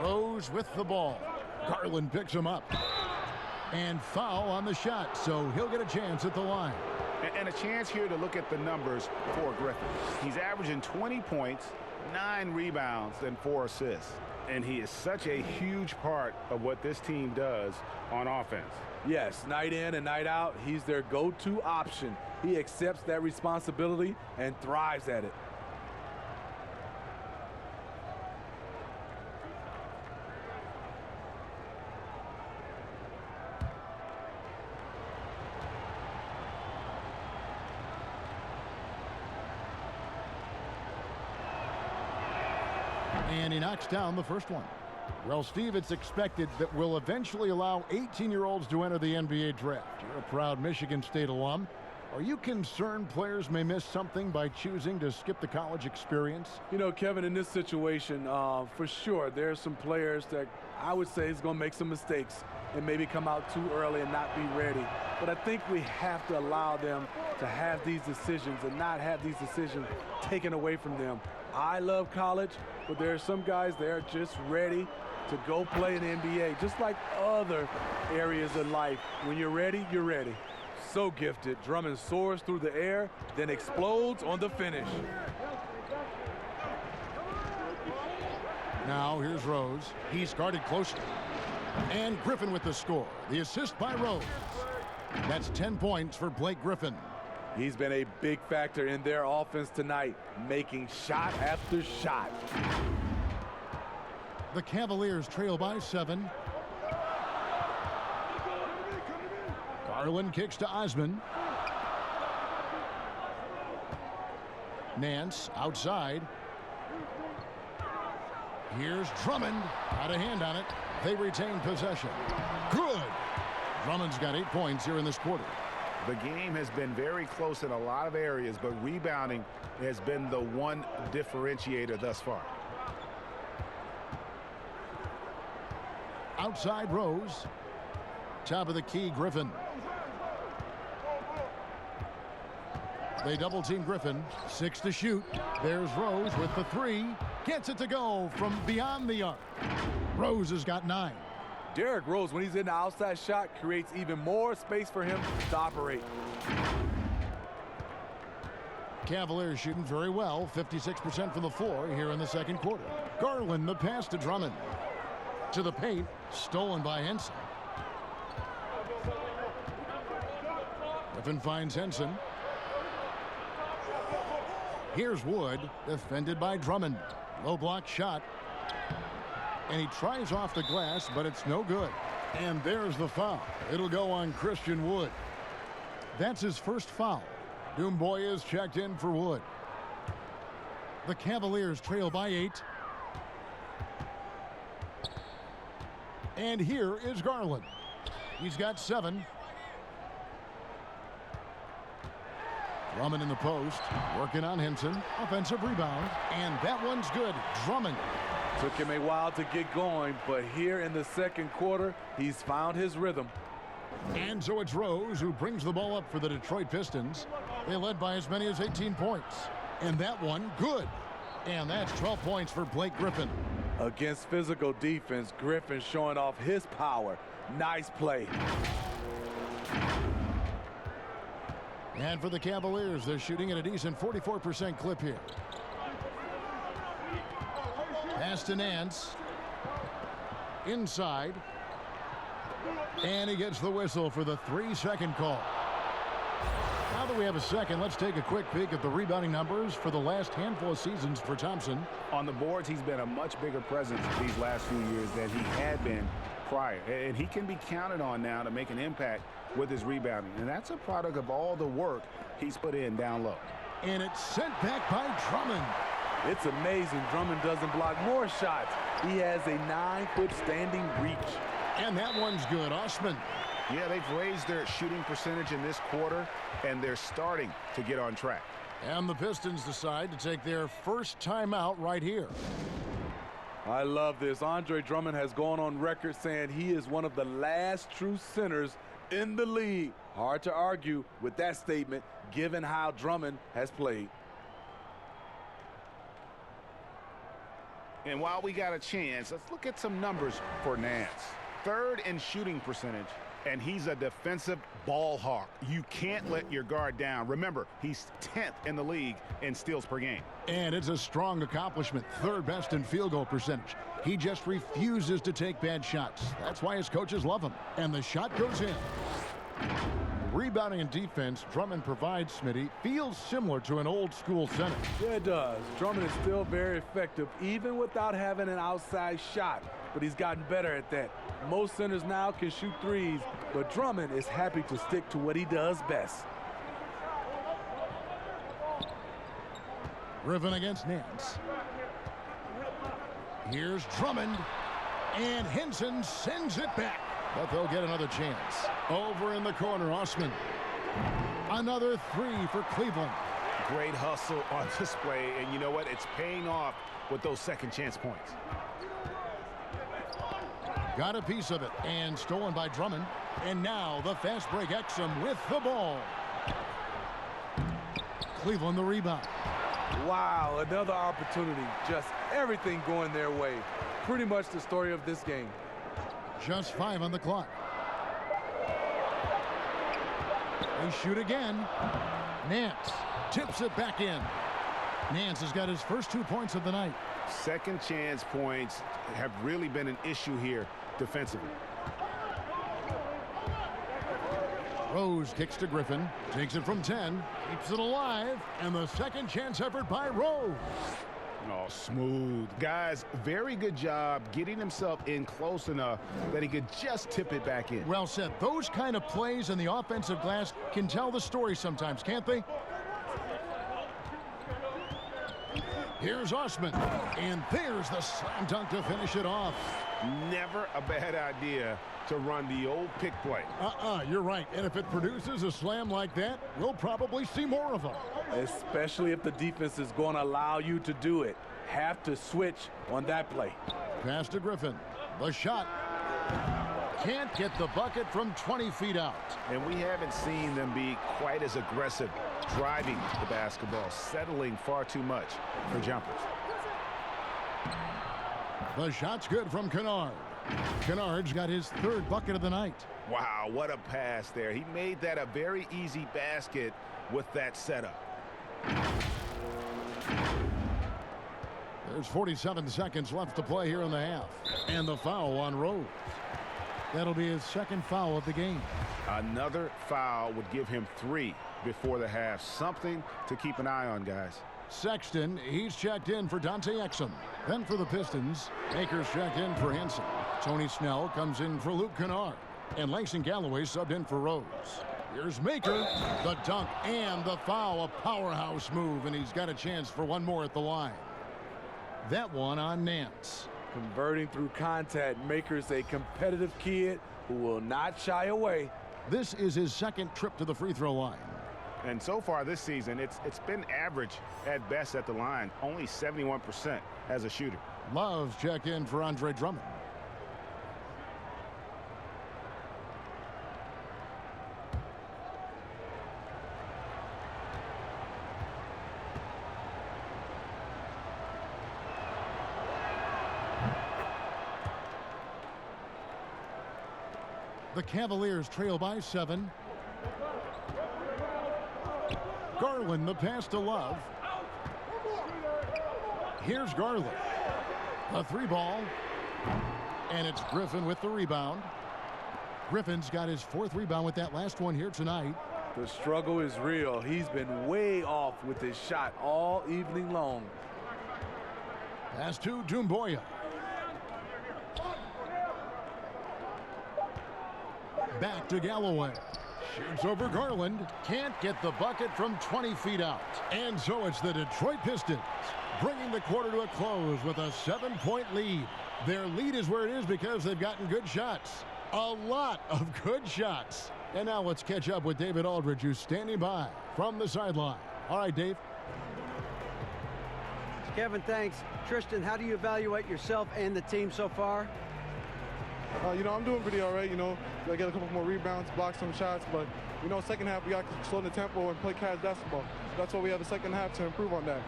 Rose with the ball. Garland picks him up. And foul on the shot, so he'll get a chance at the line. And a chance here to look at the numbers for Griffin. He's averaging 20 points, 9 rebounds, and 4 assists. And he is such a huge part of what this team does on offense. Yes, night in and night out, he's their go-to option. He accepts that responsibility and thrives at it. And he knocks down the first one. Well, Steve, it's expected that we'll eventually allow 18-year-olds to enter the NBA draft. You're a proud Michigan State alum. Are you concerned players may miss something by choosing to skip the college experience? You know, Kevin, in this situation, for sure, there are some players that I would say is going to make some mistakes and maybe come out too early and not be ready. But I think we have to allow them to have these decisions and not have these decisions taken away from them. I love college, but there are some guys that are just ready to go play in the NBA, just like other areas in life. When you're ready, you're ready. So gifted. Drummond soars through the air, then explodes on the finish. Now here's Rose. He's guarded closely. And Griffin with the score. The assist by Rose. That's 10 points for Blake Griffin. He's been a big factor in their offense tonight, making shot after shot. The Cavaliers trail by 7. Garland kicks to Osman. Nance outside. Here's Drummond. Got a hand on it. They retain possession. Good. Drummond's got 8 points here in this quarter. The game has been very close in a lot of areas, but rebounding has been the one differentiator thus far. Outside Rose. Top of the key, Griffin. They double team Griffin. 6 to shoot. There's Rose with the 3. Gets it to go from beyond the arc. Rose has got 9. Derrick Rose, when he's in the outside shot, creates even more space for him to operate. Cavaliers shooting very well. 56% from the floor here in the second quarter. Garland, the pass to Drummond. To the paint. Stolen by Henson. Griffin finds Henson. Here's Wood, defended by Drummond. Low block shot. And he tries off the glass, but it's no good. And there's the foul. It'll go on Christian Wood. That's his first foul. Doomboy is checked in for Wood. The Cavaliers trail by 8. And here is Garland. He's got 7. Drummond in the post, working on Henson. Offensive rebound, and that one's good. Drummond. Took him a while to get going, but here in the second quarter, he's found his rhythm. And so it's Rose who brings the ball up for the Detroit Pistons. They led by as many as 18 points. And that one, good. And that's 12 points for Blake Griffin. Against physical defense, Griffin showing off his power. Nice play. And for the Cavaliers, they're shooting at a decent 44% clip here. Pass to Nance. Inside. And he gets the whistle for the 3-second call. Now that we have a second, let's take a quick peek at the rebounding numbers for the last handful of seasons for Thompson. On the boards, he's been a much bigger presence these last few years than he had been prior. And he can be counted on now to make an impact with his rebounding. And that's a product of all the work he's put in down low. And it's sent back by Drummond. It's amazing Drummond doesn't block more shots. He has a 9-foot standing reach. And that one's good. Osman. Yeah, they've raised their shooting percentage in this quarter, and they're starting to get on track. And the Pistons decide to take their first timeout right here. I love this. Andre Drummond has gone on record saying he is one of the last true centers in the league. Hard to argue with that statement, given how Drummond has played. And while we got a chance, let's look at some numbers for Nance. Third in shooting percentage, and he's a defensive ball hawk. You can't let your guard down. Remember, he's 10th in the league in steals per game. And it's a strong accomplishment. Third best in field goal percentage. He just refuses to take bad shots. That's why his coaches love him. And the shot goes in. Rebounding and defense, Drummond provides, Smitty, feels similar to an old school center. Yeah, it does. Drummond is still very effective, even without having an outside shot. But he's gotten better at that. Most centers now can shoot threes, but Drummond is happy to stick to what he does best. Griffin against Nance. Here's Drummond, and Henson sends it back. But they'll get another chance. Over in the corner, Osman. Another three for Cleveland. Great hustle on display, and you know what? It's paying off with those second chance points. Got a piece of it, and stolen by Drummond. And now the fast break Exum with the ball. Cleveland the rebound. Wow, another opportunity. Just everything going their way. Pretty much the story of this game. Just 5 on the clock. They shoot again. Nance tips it back in. Nance has got his first 2 points of the night. Second chance points have really been an issue here defensively. Rose kicks to Griffin, takes it from 10, keeps it alive, and the second chance effort by Rose. Oh, smooth. Guys, very good job getting himself in close enough that he could just tip it back in. Well said. Those kind of plays in the offensive glass can tell the story sometimes, can't they? Here's Osman, and there's the slam dunk to finish it off. Never a bad idea to run the old pick play. You're right. And if it produces a slam like that, we'll probably see more of them. Especially if the defense is going to allow you to do it. Have to switch on that play. Pass to Griffin. The shot. Can't get the bucket from 20 feet out. And we haven't seen them be quite as aggressive driving the basketball, settling far too much for jumpers. The shot's good from Kennard. Kennard's got his third bucket of the night. Wow, what a pass there. He made that a very easy basket with that setup. There's 47 seconds left to play here in the half. And the foul on Rose. That'll be his second foul of the game. Another foul would give him 3 before the half. Something to keep an eye on, guys. Sexton, he's checked in for Dante Exum. Then for the Pistons, Akers checked in for Henson. Tony Snell comes in for Luke Kennard. And Langston Galloway subbed in for Rose. Here's Maker, the dunk and the foul, a powerhouse move, and he's got a chance for one more at the line. That one on Nance. Converting through contact, Maker's a competitive kid who will not shy away. This is his second trip to the free throw line. And so far this season, it's been average at best at the line, only 71% as a shooter. Love's checked in for Andre Drummond. The Cavaliers trail by 7. Garland, the pass to Love. Here's Garland. A 3-ball. And it's Griffin with the rebound. Griffin's got his 4th rebound with that last one here tonight. The struggle is real. He's been way off with his shot all evening long. Pass to Doumbouya. Back to Galloway. Shoots over Garland. Can't get the bucket from 20 feet out. And so it's the Detroit Pistons bringing the quarter to a close with a 7-point lead. Their lead is where it is because they've gotten good shots. A lot of good shots. And now let's catch up with David Aldridge, who's standing by from the sideline. All right, Dave. Kevin, thanks. Tristan, how do you evaluate yourself and the team so far? I'm doing pretty all right. I get a couple more rebounds, block some shots, but second half we got to slow the tempo and play catch basketball. So that's why we have the second half to improve on that.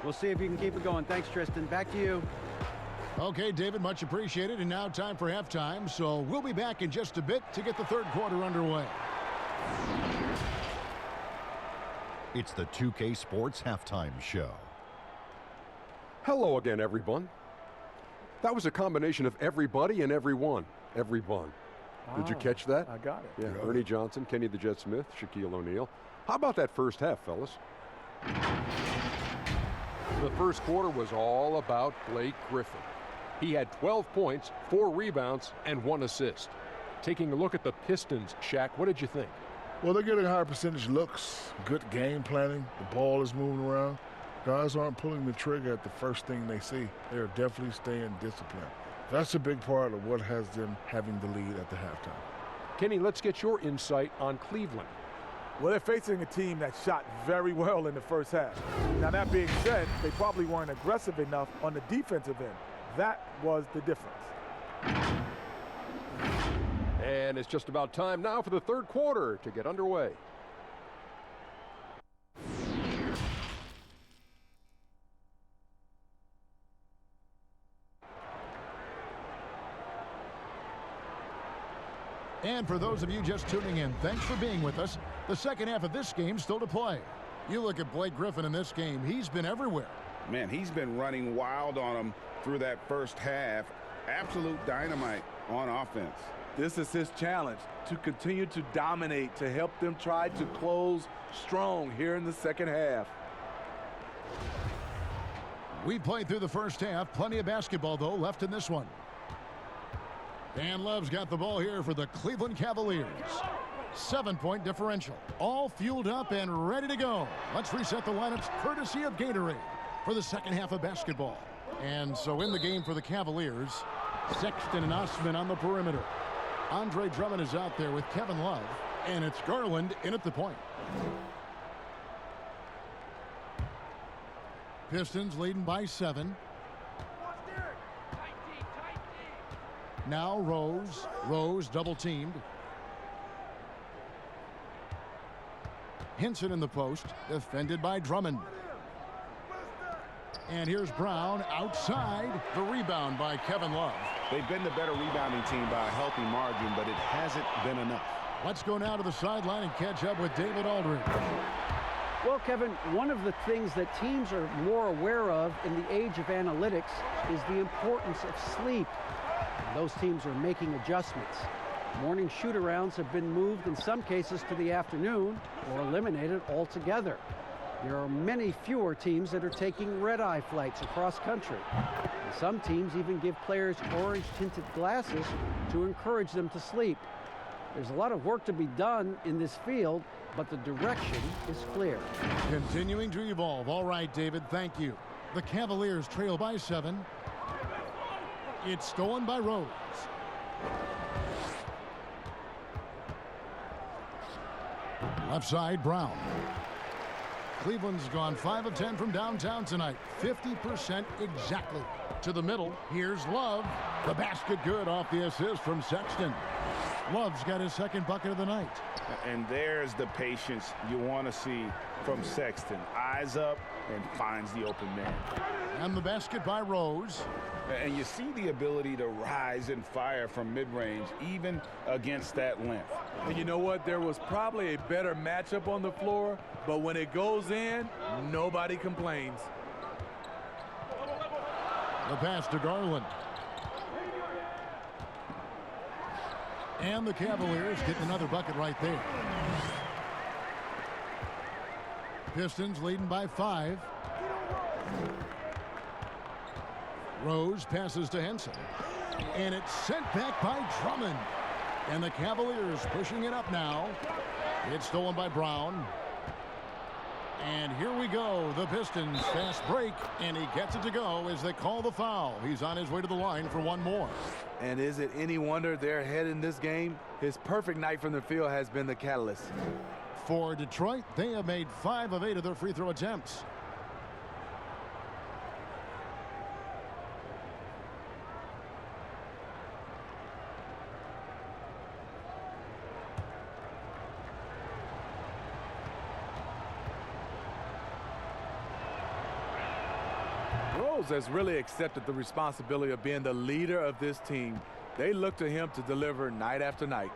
We'll see if you can keep it going. Thanks, Tristan. Back to you. Okay, David, much appreciated. And now time for halftime. So we'll be back in just a bit to get the third quarter underway. It's the 2K Sports Halftime Show. Hello again, everyone. That was a combination of everybody and everyone. Everyone. Did you catch that? I got it. Yeah, Ernie Johnson, Kenny the Jet Smith, Shaquille O'Neal. How about that first half, fellas? The first quarter was all about Blake Griffin. He had 12 points, 4 rebounds, and 1 assist. Taking a look at the Pistons, Shaq, what did you think? Well, they're getting higher percentage looks, good game planning. The ball is moving around. Guys aren't pulling the trigger at the first thing they see. They're definitely staying disciplined. That's a big part of what has them having the lead at the halftime. Kenny, let's get your insight on Cleveland. Well, they're facing a team that shot very well in the first half. Now, that being said, they probably weren't aggressive enough on the defensive end. That was the difference. And it's just about time now for the third quarter to get underway. And for those of you just tuning in, thanks for being with us. The second half of this game still to play. You look at Blake Griffin in this game, he's been everywhere. Man, he's been running wild on him through that first half. Absolute dynamite on offense. This is his challenge, to continue to dominate, to help them try to close strong here in the second half. We played through the first half. Plenty of basketball, though, left in this one. Dan Love's got the ball here for the Cleveland Cavaliers. 7-point differential. All fueled up and ready to go. Let's reset the lineups courtesy of Gatorade for the second half of basketball. And so in the game for the Cavaliers, Sexton and Osman on the perimeter. Andre Drummond is out there with Kevin Love, and it's Garland in at the point. Pistons leading by 7. Now Rose. Rose double teamed. Hinson in the post, defended by Drummond. And here's Brown outside. The rebound by Kevin Love. They've been the better rebounding team by a healthy margin, but it hasn't been enough. Let's go now to the sideline and catch up with David Aldridge. Well, Kevin, one of the things that teams are more aware of in the age of analytics is the importance of sleep. And those teams are making adjustments. Morning shoot-arounds have been moved in some cases to the afternoon or eliminated altogether. There are many fewer teams that are taking red-eye flights across country. And some teams even give players orange-tinted glasses to encourage them to sleep. There's a lot of work to be done in this field, but the direction is clear. Continuing to evolve. All right, David, thank you. The Cavaliers trail by 7. It's stolen by Rose. Left side, Brown. Cleveland's gone 5 of 10 from downtown tonight. 50% exactly. To the middle, here's Love. The basket good off the assist from Sexton. Love's got his second bucket of the night. And there's the patience you want to see from Sexton. Eyes up and finds the open man. And the basket by Rose. And you see the ability to rise and fire from mid-range, even against that length. And you know what? There was probably a better matchup on the floor, but when it goes in, nobody complains. The pass to Garland. And the Cavaliers getting another bucket right there. Pistons leading by 5. Rose passes to Henson. And it's sent back by Drummond. And the Cavaliers pushing it up now. It's stolen by Brown. And here we go. The Pistons fast break. And he gets it to go as they call the foul. He's on his way to the line for one more. And is it any wonder they're ahead in this game? His perfect night from the field has been the catalyst. For Detroit, they have made 5 of 8 of their free throw attempts. Rose has really accepted the responsibility of being the leader of this team. They look to him to deliver night after night.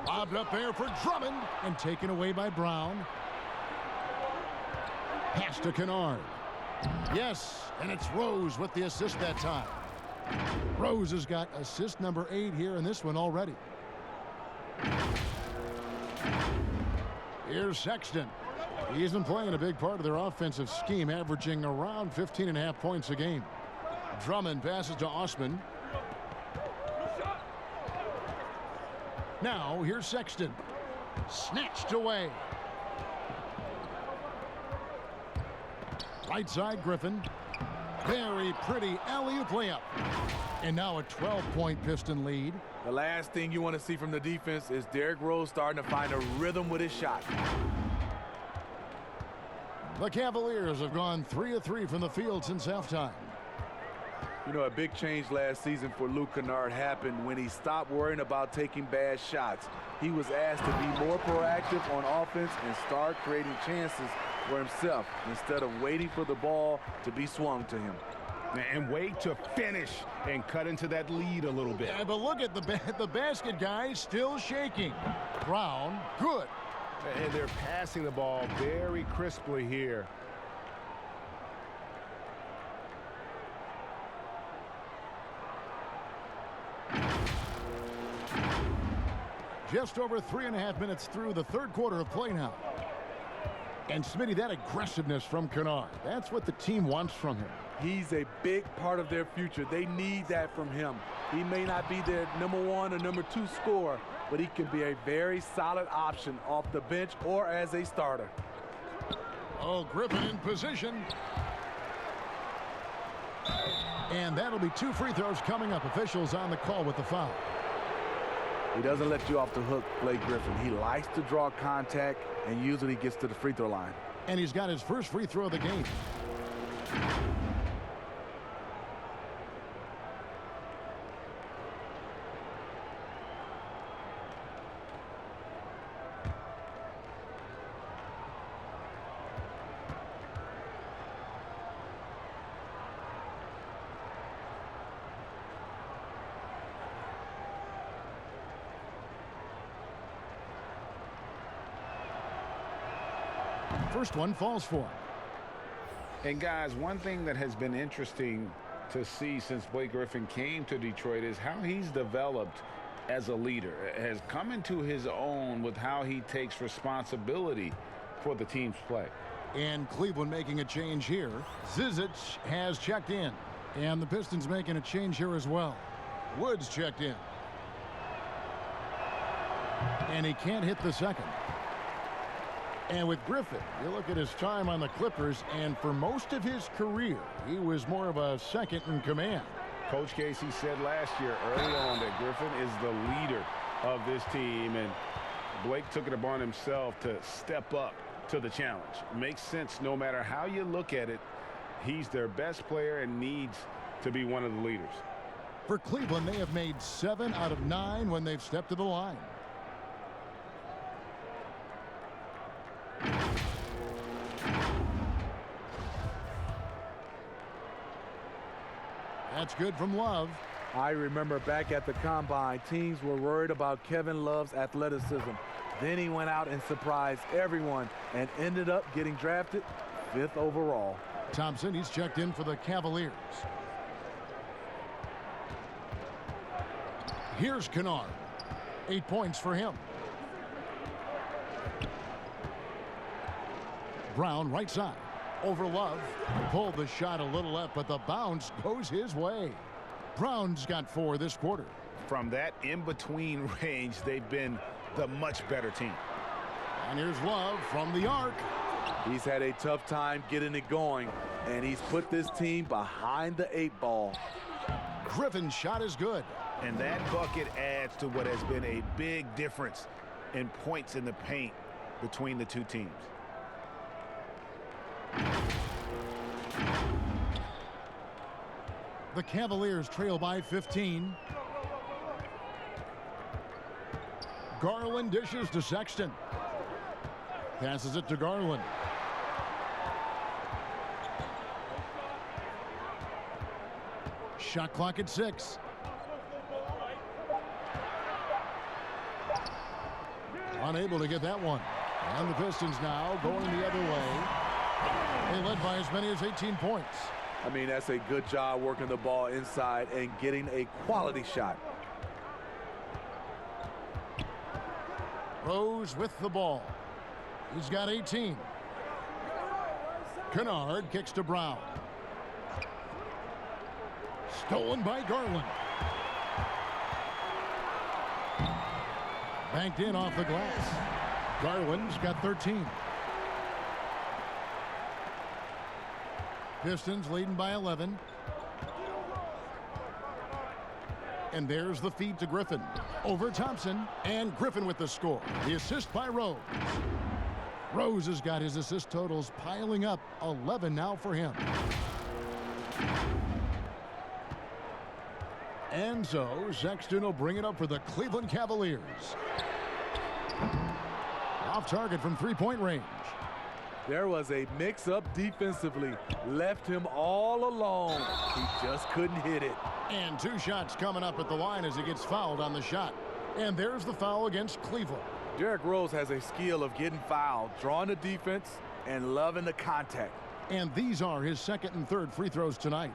Lobbed up there for Drummond and taken away by Brown. Pass to Kennard. Yes, and it's Rose with the assist that time. Rose has got assist number 8 here in this one already. Here's Sexton. He's been playing a big part of their offensive scheme, averaging around 15.5 points a game. Drummond passes to Osman. Now, here's Sexton. Snatched away. Right side, Griffin. Very pretty alley-oop layup. And now a 12-point Piston lead. The last thing you want to see from the defense is Derrick Rose starting to find a rhythm with his shot. The Cavaliers have gone 3 of 3 from the field since halftime. You know, a big change last season for Luke Kennard happened when he stopped worrying about taking bad shots. He was asked to be more proactive on offense and start creating chances for himself instead of waiting for the ball to be swung to him. And wait to finish and cut into that lead a little bit. Yeah, but look at the basket guy still shaking. Brown, good. And they're passing the ball very crisply here. Just over 3.5 minutes through the third quarter of play now. And Smitty, that aggressiveness from Kennard, that's what the team wants from him. He's a big part of their future. They need that from him. He may not be their number 1 or number 2 scorer, but he can be a very solid option off the bench or as a starter. Oh, Griffin in position. And that'll be 2 free throws coming up. Officials on the call with the foul. He doesn't let you off the hook, Blake Griffin. He likes to draw contact and usually gets to the free throw line. And he's got his first free throw of the game. First one falls for him. And guys, one thing that has been interesting to see since Blake Griffin came to Detroit is how he's developed as a leader, has come into his own with how he takes responsibility for the team's play. And Cleveland making a change here. Zizic has checked in. And the Pistons making a change here as well. Woods checked in. And he can't hit the second. And with Griffin, you look at his time on the Clippers, and for most of his career, he was more of a second in command. Coach Casey said last year early on that Griffin is the leader of this team, and Blake took it upon himself to step up to the challenge. Makes sense no matter how you look at it. He's their best player and needs to be one of the leaders. For Cleveland, they have made 7 out of 9 when they've stepped to the line. That's good from Love. I remember back at the Combine, teams were worried about Kevin Love's athleticism. Then he went out and surprised everyone and ended up getting drafted 5th overall. Thompson, he's checked in for the Cavaliers. Here's Kennard. 8 points for him. Brown, right side. Over Love. Pulled the shot a little up, but the bounce goes his way. Brown's got 4 this quarter. From that in-between range, they've been the much better team. And here's Love from the arc. He's had a tough time getting it going, and he's put this team behind the 8 ball. Griffin's shot is good. And that bucket adds to what has been a big difference in points in the paint between the two teams. The Cavaliers trail by 15. Garland dishes to Sexton. Passes it to Garland. Shot clock at 6. Unable to get that one. And the Pistons now going the other way. They led by as many as 18 points. I mean, that's a good job working the ball inside and getting a quality shot. Rose with the ball. He's got 18. Kennard kicks to Brown. Stolen by Garland. Banked in off the glass. Garland's got 13. Pistons leading by 11. And there's the feed to Griffin. Over Thompson. And Griffin with the score. The assist by Rose. Rose has got his assist totals piling up. 11 now for him. And so Sexton will bring it up for the Cleveland Cavaliers. Off target from three-point range. There was a mix-up defensively. Left him all alone. He just couldn't hit it. And 2 shots coming up at the line as he gets fouled on the shot. And there's the foul against Cleveland. Derrick Rose has a skill of getting fouled, drawing the defense, and loving the contact. And these are his second and third free throws tonight.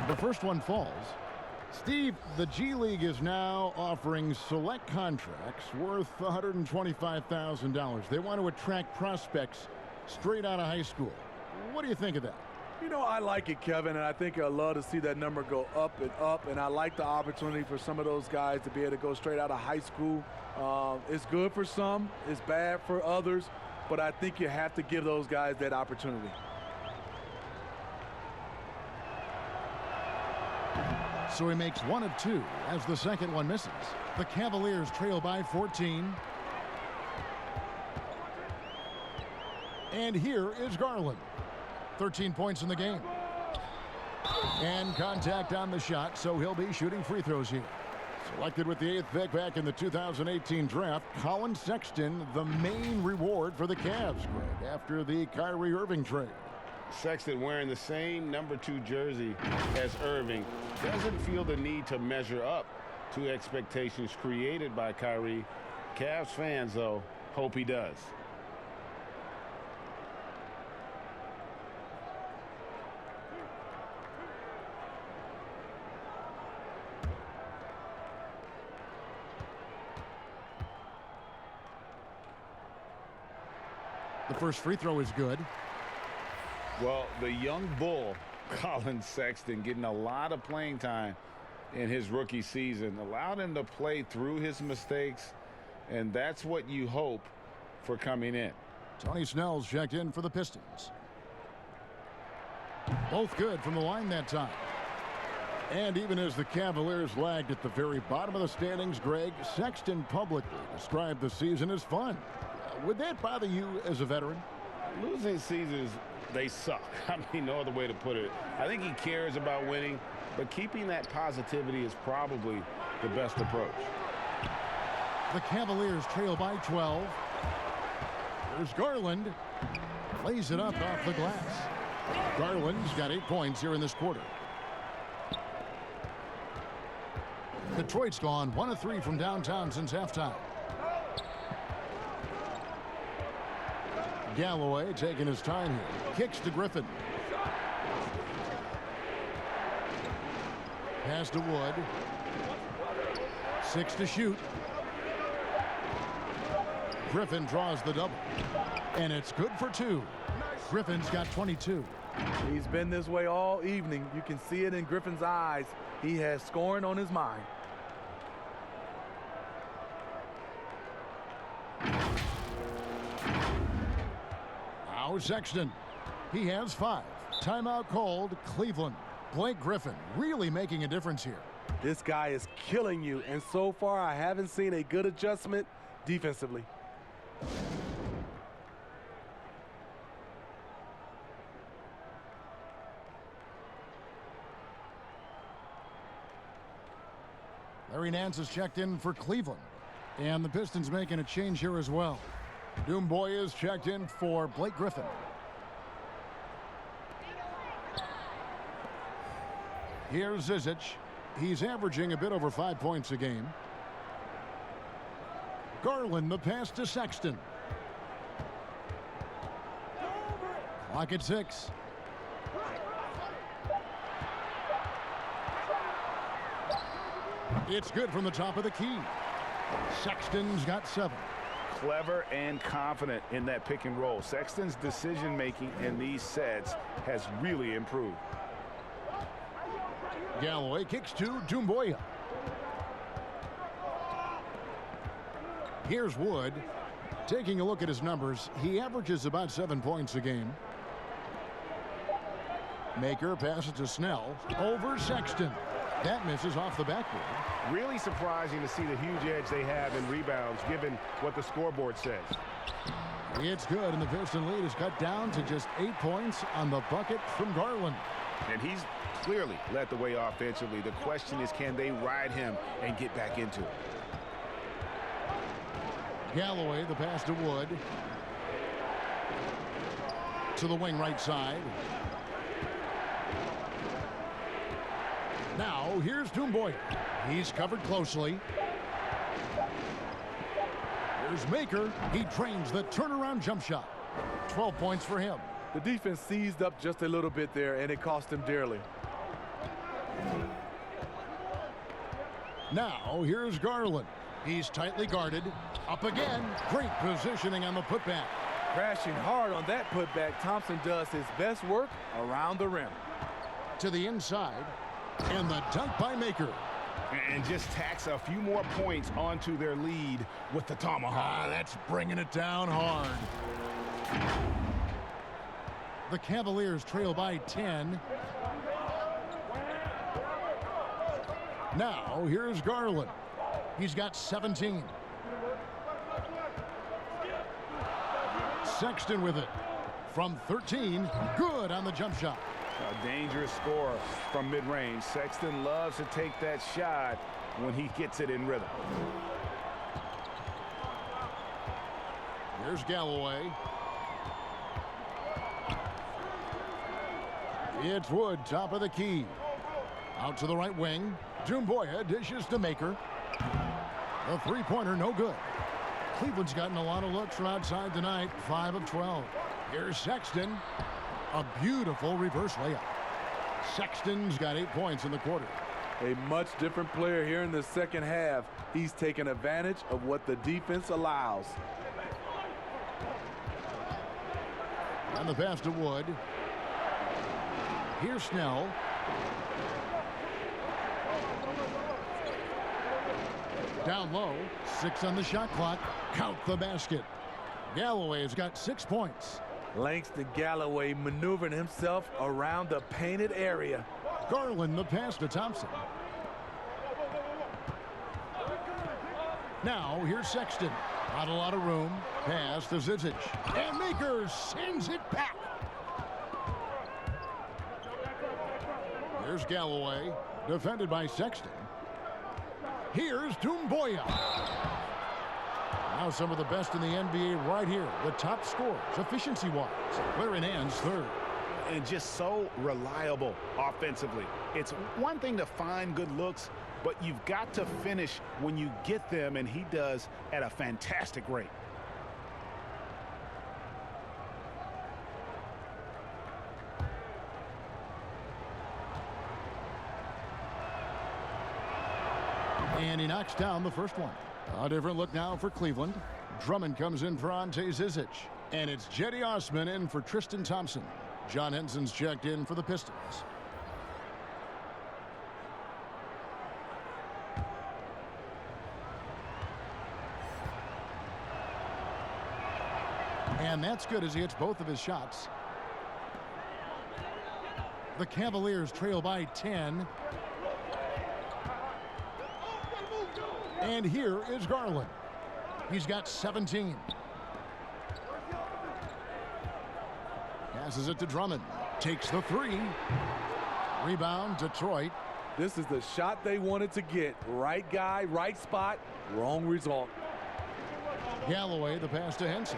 The first one falls. Steve, the G League is now offering select contracts worth $125,000. They want to attract prospects straight out of high school. What do you think of that? You know, I like it, Kevin, and I think I'd love to see that number go up, and I like the opportunity for some of those guys to be able to go straight out of high school. It's good for some, it's bad for others, but I think you have to give those guys that opportunity. So he makes 1 of 2 as the second one misses. The Cavaliers trail by 14. And here is Garland. 13 points in the game. And contact on the shot, so he'll be shooting free throws here. Selected with the 8th pick back in the 2018 draft, Colin Sexton, the main reward for the Cavs, Greg, after the Kyrie Irving trade. Sexton, wearing the same number 2 jersey as Irving, doesn't feel the need to measure up to expectations created by Kyrie. Cavs fans, though, hope he does. The first free throw is good. Well, the young bull, Colin Sexton, getting a lot of playing time in his rookie season, allowed him to play through his mistakes, and that's what you hope for coming in. Tony Snell's checked in for the Pistons. Both good from the line that time. And even as the Cavaliers lagged at the very bottom of the standings, Greg, Sexton publicly described the season as fun. Would that bother you as a veteran? Losing seasons, they suck. I mean, no other way to put it. I think he cares about winning, but keeping that positivity is probably the best approach. The Cavaliers trail by 12. There's Garland. Lays it up off the glass. Garland's got 8 points here in this quarter. Detroit's gone 1 of 3 from downtown since halftime. Galloway taking his time here. Kicks to Griffin. Pass to Wood. 6 to shoot. Griffin draws the double. And it's good for 2. Griffin's got 22. He's been this way all evening. You can see it in Griffin's eyes. He has scoring on his mind. Now Sexton. He has 5. Timeout called. Cleveland. Blake Griffin really making a difference here. This guy is killing you, and so far I haven't seen a good adjustment defensively. Larry Nance is checked in for Cleveland. And the Pistons making a change here as well. Doomboy is checked in for Blake Griffin. Here's Zizic. He's averaging a bit over 5 points a game. Garland, the pass to Sexton. Clock at 6. It's good from the top of the key. Sexton's got 7. Clever and confident in that pick and roll. Sexton's decision making in these sets has really improved. Galloway kicks to Doumbouya. Here's Wood. Taking a look at his numbers, he averages about 7 points a game. Maker passes to Snell. Over Sexton. That misses off the backboard. Really surprising to see the huge edge they have in rebounds, given what the scoreboard says. It's good, and the Piston lead is cut down to just 8 points on the bucket from Garland. And he's clearly led the way offensively. The question is, can they ride him and get back into it? Galloway, the pass to Wood. To the wing right side. Now, here's Doumbouya. He's covered closely. Here's Maker. He trains the turnaround jump shot. 12 points for him. The defense seized up just a little bit there, and it cost him dearly. Now, here's Garland. He's tightly guarded. Up again. Great positioning on the putback. Crashing hard on that putback, Thompson does his best work around the rim. To the inside. And the dunk by Maker. And just tacks a few more points onto their lead with the tomahawk. That's bringing it down hard. The Cavaliers trail by 10. Now, here's Garland. He's got 17. Sexton with it. From 13, good on the jump shot. A dangerous score from mid-range. Sexton loves to take that shot when he gets it in rhythm. Here's Galloway. It's Wood, top of the key. Out to the right wing. Doumbouya dishes to Maker. The three-pointer, no good. Cleveland's gotten a lot of looks from outside tonight, 5 of 12. Here's Sexton. A beautiful reverse layup. Sexton's got 8 points in the quarter. A much different player here in the second half. He's taken advantage of what the defense allows. And the pass to Wood. Here's Snell. Down low. 6 on the shot clock. Count the basket. Galloway's got 6 points. Langston Galloway maneuvering himself around the painted area. Garland, the pass to Thompson. Now, here's Sexton. Not a lot of room. Pass to Zizic. And Maker sends it back. Here's Galloway. Defended by Sexton. Here's Doumbouya. Now some of the best in the NBA right here. The top scorers, efficiency-wise. Larry Nance, third. And just so reliable offensively. It's one thing to find good looks, but you've got to finish when you get them, and he does at a fantastic rate. And he knocks down the first one. A different look now for Cleveland. Drummond comes in for Ante Zizic. And it's Jetty Osman in for Tristan Thompson. John Henson's checked in for the Pistons. And that's good as he hits both of his shots. The Cavaliers trail by 10. And here is Garland. He's got 17. Passes it to Drummond. Takes the three. Rebound, Detroit. This is the shot they wanted to get. Right guy, right spot, wrong result. Galloway, the pass to Henson.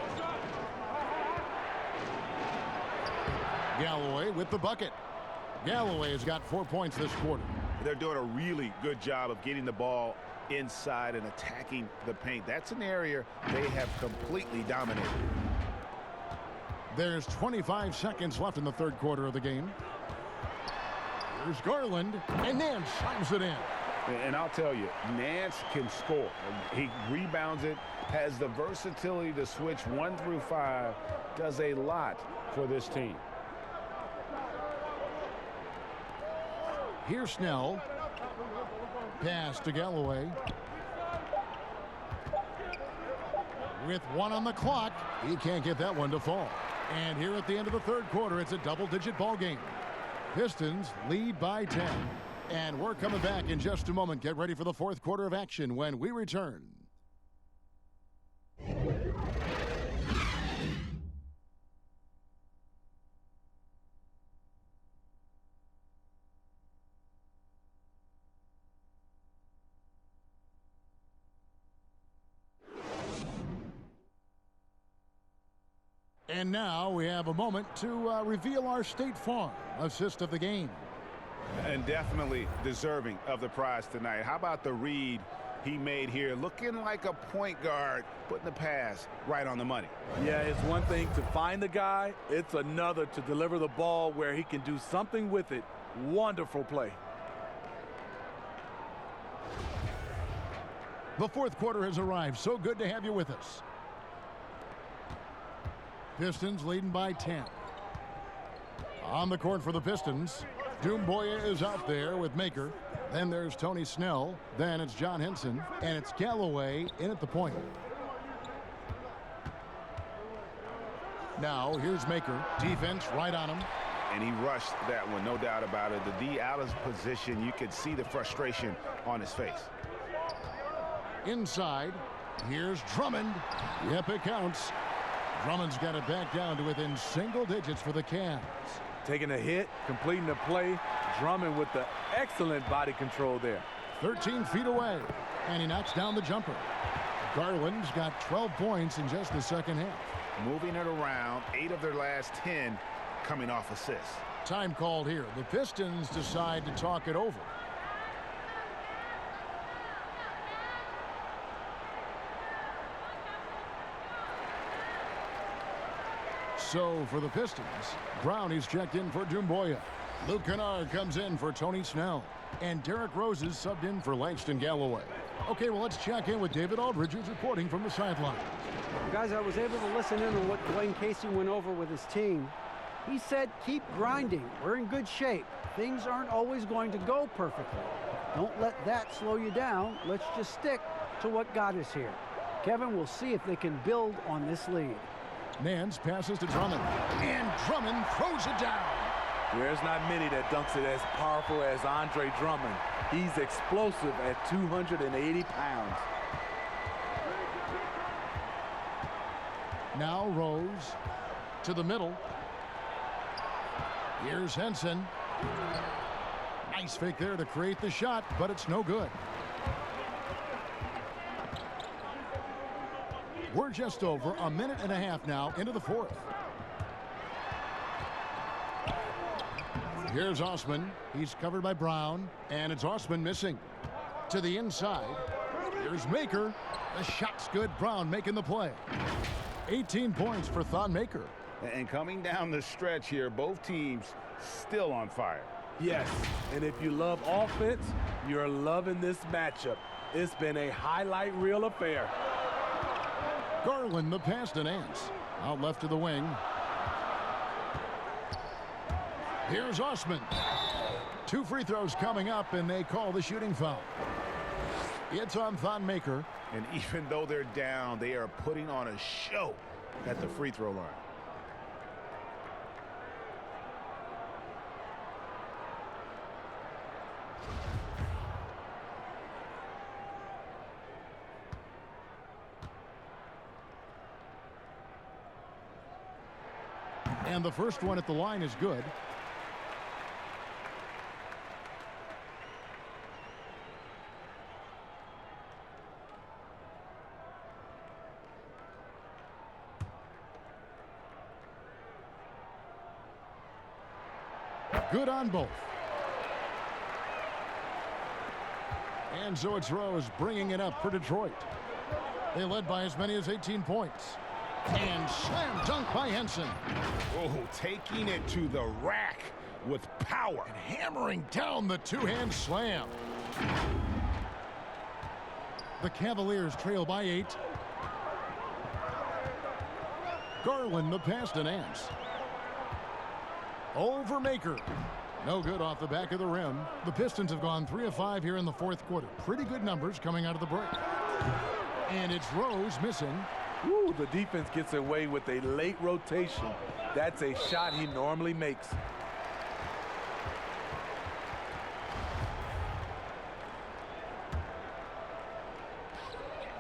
Galloway with the bucket. Galloway has got 4 points this quarter. They're doing a really good job of getting the ball inside and attacking the paint. That's an area they have completely dominated. There's 25 seconds left in the third quarter of the game. Here's Garland, and Nance slams it in. And I'll tell you, Nance can score. He rebounds it, has the versatility to switch 1 through 5, does a lot for this team. Here's Snell. Pass to Galloway. With 1 on the clock, he can't get that one to fall. And here at the end of the third quarter, it's a double-digit ball game. Pistons lead by 10. And we're coming back in just a moment. Get ready for the fourth quarter of action when we return. And now we have a moment to reveal our State Farm assist of the game. And definitely deserving of the prize tonight. How about the read he made here? Looking like a point guard, putting the pass right on the money. Yeah, it's one thing to find the guy. It's another to deliver the ball where he can do something with it. Wonderful play. The fourth quarter has arrived. So good to have you with us. Pistons leading by 10. On the court for the Pistons, Doumbouya is out there with Maker. Then there's Tony Snell. Then it's John Henson. And it's Galloway in at the point. Now here's Maker. Defense right on him. And he rushed that one, no doubt about it. The D out of position, you could see the frustration on his face. Inside, here's Drummond. Yep, it counts. Drummond's got it back down to within single digits for the Cavs. Taking a hit, completing the play. Drummond with the excellent body control there. 13 feet away, and he knocks down the jumper. Garland's got 12 points in just the second half. Moving it around, 8 of their last 10 coming off assists. Time called here. The Pistons decide to talk it over. So for the Pistons, Brownie's checked in for Doumbouya. Luke Kennard comes in for Tony Snell. And Derrick Rose is subbed in for Langston Galloway. Okay, well, let's check in with David Aldridge, who's reporting from the sideline. Guys, I was able to listen in on what Dwayne Casey went over with his team. He said, keep grinding. We're in good shape. Things aren't always going to go perfectly. Don't let that slow you down. Let's just stick to what got us here. Kevin, we'll see if they can build on this lead. Nance passes to Drummond, and Drummond throws it down. There's not many that dunks it as powerful as Andre Drummond. He's explosive at 280 pounds. Now Rose to the middle. Here's Henson. Nice fake there to create the shot, but it's no good. We're just over a minute and a half now into the fourth. Here's Osman. He's covered by Brown, and it's Osman missing. To the inside. Here's Maker. The shot's good. Brown making the play. 18 points for Thon Maker. And coming down the stretch here, both teams still on fire. Yes, and if you love offense, you're loving this matchup. It's been a highlight reel affair. Garland, the pass to Nance. Out left to the wing. Here's Osman. 2 free throws coming up, and they call the shooting foul. It's on Thon Maker. And even though they're down, they are putting on a show at the free throw line. And the first one at the line is good. Good on both. And so it's Rose bringing it up for Detroit. They led by as many as 18 points. And slam dunk by Henson. Oh, taking it to the rack with power. And hammering down the two-hand slam. The Cavaliers trail by 8. Garland the pass to Nance. Over Maker. No good off the back of the rim. The Pistons have gone 3 of 5 here in the fourth quarter. Pretty good numbers coming out of the break. And it's Rose missing. Ooh, the defense gets away with a late rotation. That's a shot he normally makes.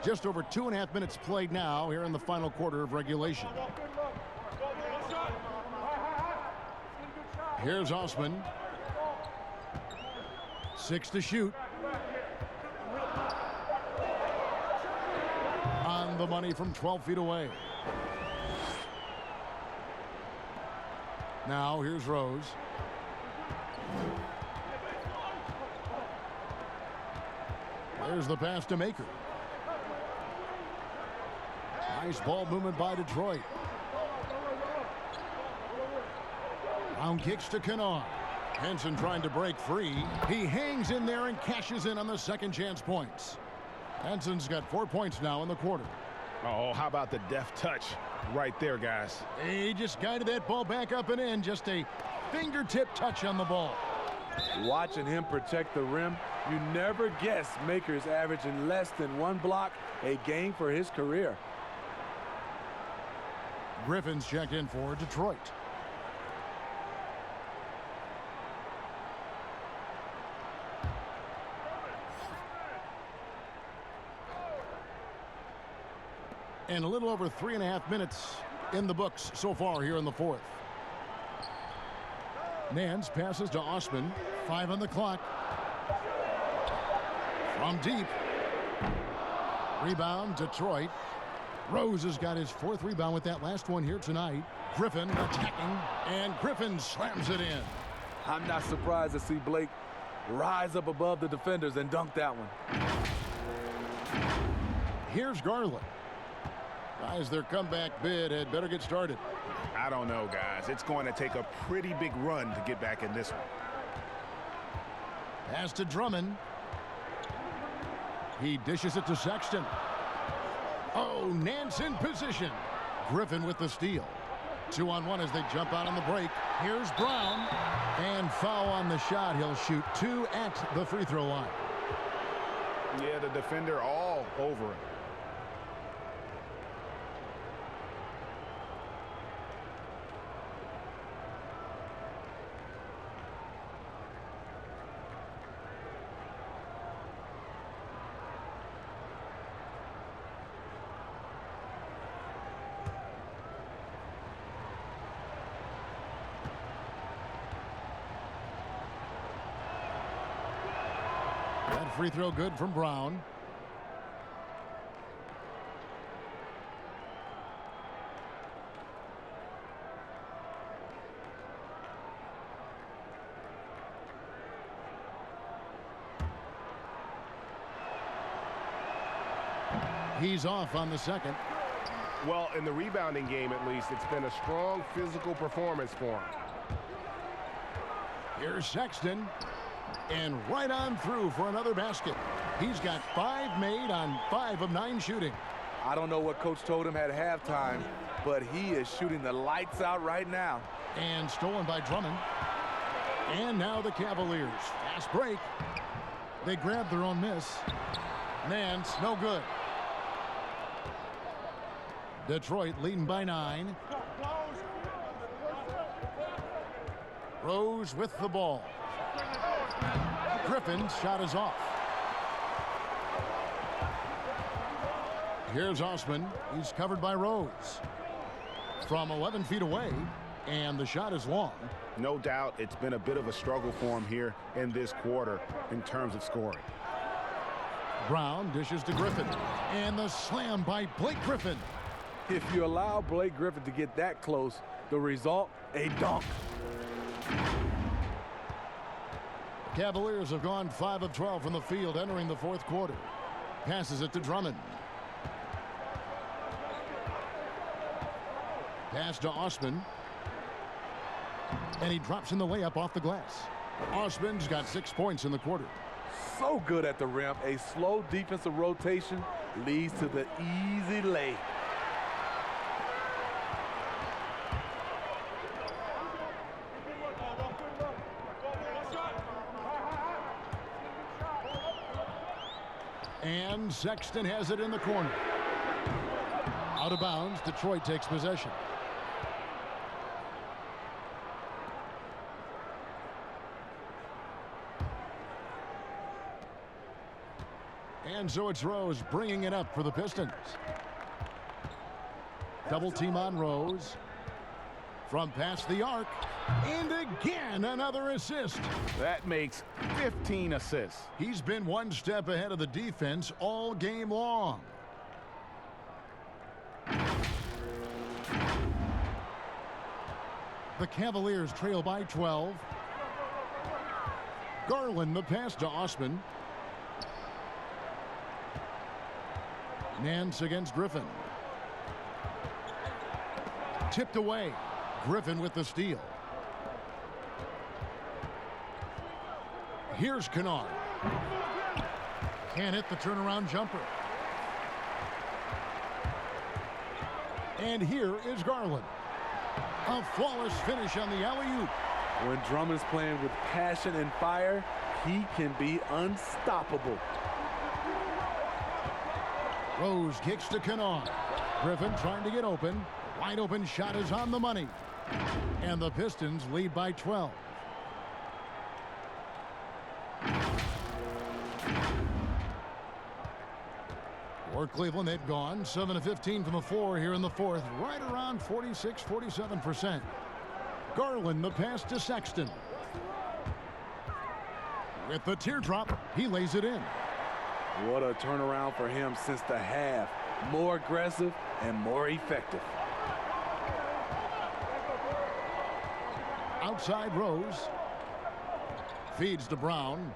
Just over 2.5 minutes played now here in the final quarter of regulation. Here's Osman. 6 to shoot. On the money from 12 feet away. Now here's Rose. There's the pass to Maker. Nice ball movement by Detroit. Brown kicks to Kennard. Henson trying to break free. He hangs in there and cashes in on the second chance points. Henson's got 4 points now in the quarter. Oh, how about the deft touch right there, guys? He just guided that ball back up and in. Just a fingertip touch on the ball. Watching him protect the rim, you never guess Maker's averaging less than 1 block a game for his career. Griffin's checked in for Detroit. And a little over 3.5 minutes in the books so far here in the fourth. Nance passes to Osman. 5 on the clock. From deep. Rebound, Detroit. Rose has got his 4th rebound with that last one here tonight. Griffin attacking, and Griffin slams it in. I'm not surprised to see Blake rise up above the defenders and dunk that one. Here's Garland. Guys, their comeback bid had better get started. I don't know, guys. It's going to take a pretty big run to get back in this one. Pass to Drummond. He dishes it to Sexton. Oh, Nance in position. Griffin with the steal. 2-on-1 as they jump out on the break. Here's Brown. And foul on the shot. He'll shoot 2 at the free throw line. Yeah, the defender all over him. That free throw good from Brown. He's off on the second. Well, in the rebounding game, at least, it's been a strong physical performance for him. Here's Sexton. And right on through for another basket. He's got 5 made on 5 of 9 shooting. I don't know what coach told him at halftime, but he is shooting the lights out right now. And stolen by Drummond. And now the Cavaliers. Fast break. They grab their own miss. Nance, no good. Detroit leading by 9. Rose with the ball. Griffin's shot is off. Here's Osman. He's covered by Rose. From 11 feet away, and the shot is long. No doubt it's been a bit of a struggle for him here in this quarter in terms of scoring. Brown dishes to Griffin. And the slam by Blake Griffin. If you allow Blake Griffin to get that close, the result, a dunk. Cavaliers have gone 5 of 12 from the field entering the fourth quarter. Passes it to Drummond. Pass to Osman. And he drops in the layup off the glass. Osman's got 6 points in the quarter. So good at the rim. A slow defensive rotation leads to the easy lay. And Sexton has it in the corner. Out of bounds, Detroit takes possession. And so it's Rose bringing it up for the Pistons. Double team on Rose. From past the arc. And again, another assist. That makes 15 assists. He's been one step ahead of the defense all game long. The Cavaliers trail by 12. Garland the pass to Osman. Nance against Griffin. Tipped away. Griffin with the steal. Here's Kennard. Can't hit the turnaround jumper. And here is Garland. A flawless finish on the alley-oop. When Drummond's playing with passion and fire, he can be unstoppable. Rose kicks to Kennard. Griffin trying to get open. Wide open shot is on the money. And the Pistons lead by 12. For Cleveland, they've gone 7 of 15 from the floor here in the fourth, right around 46-47%. Garland the pass to Sexton. With the teardrop, he lays it in. What a turnaround for him since the half. More aggressive and more effective. Outside Rose. Feeds to Brown.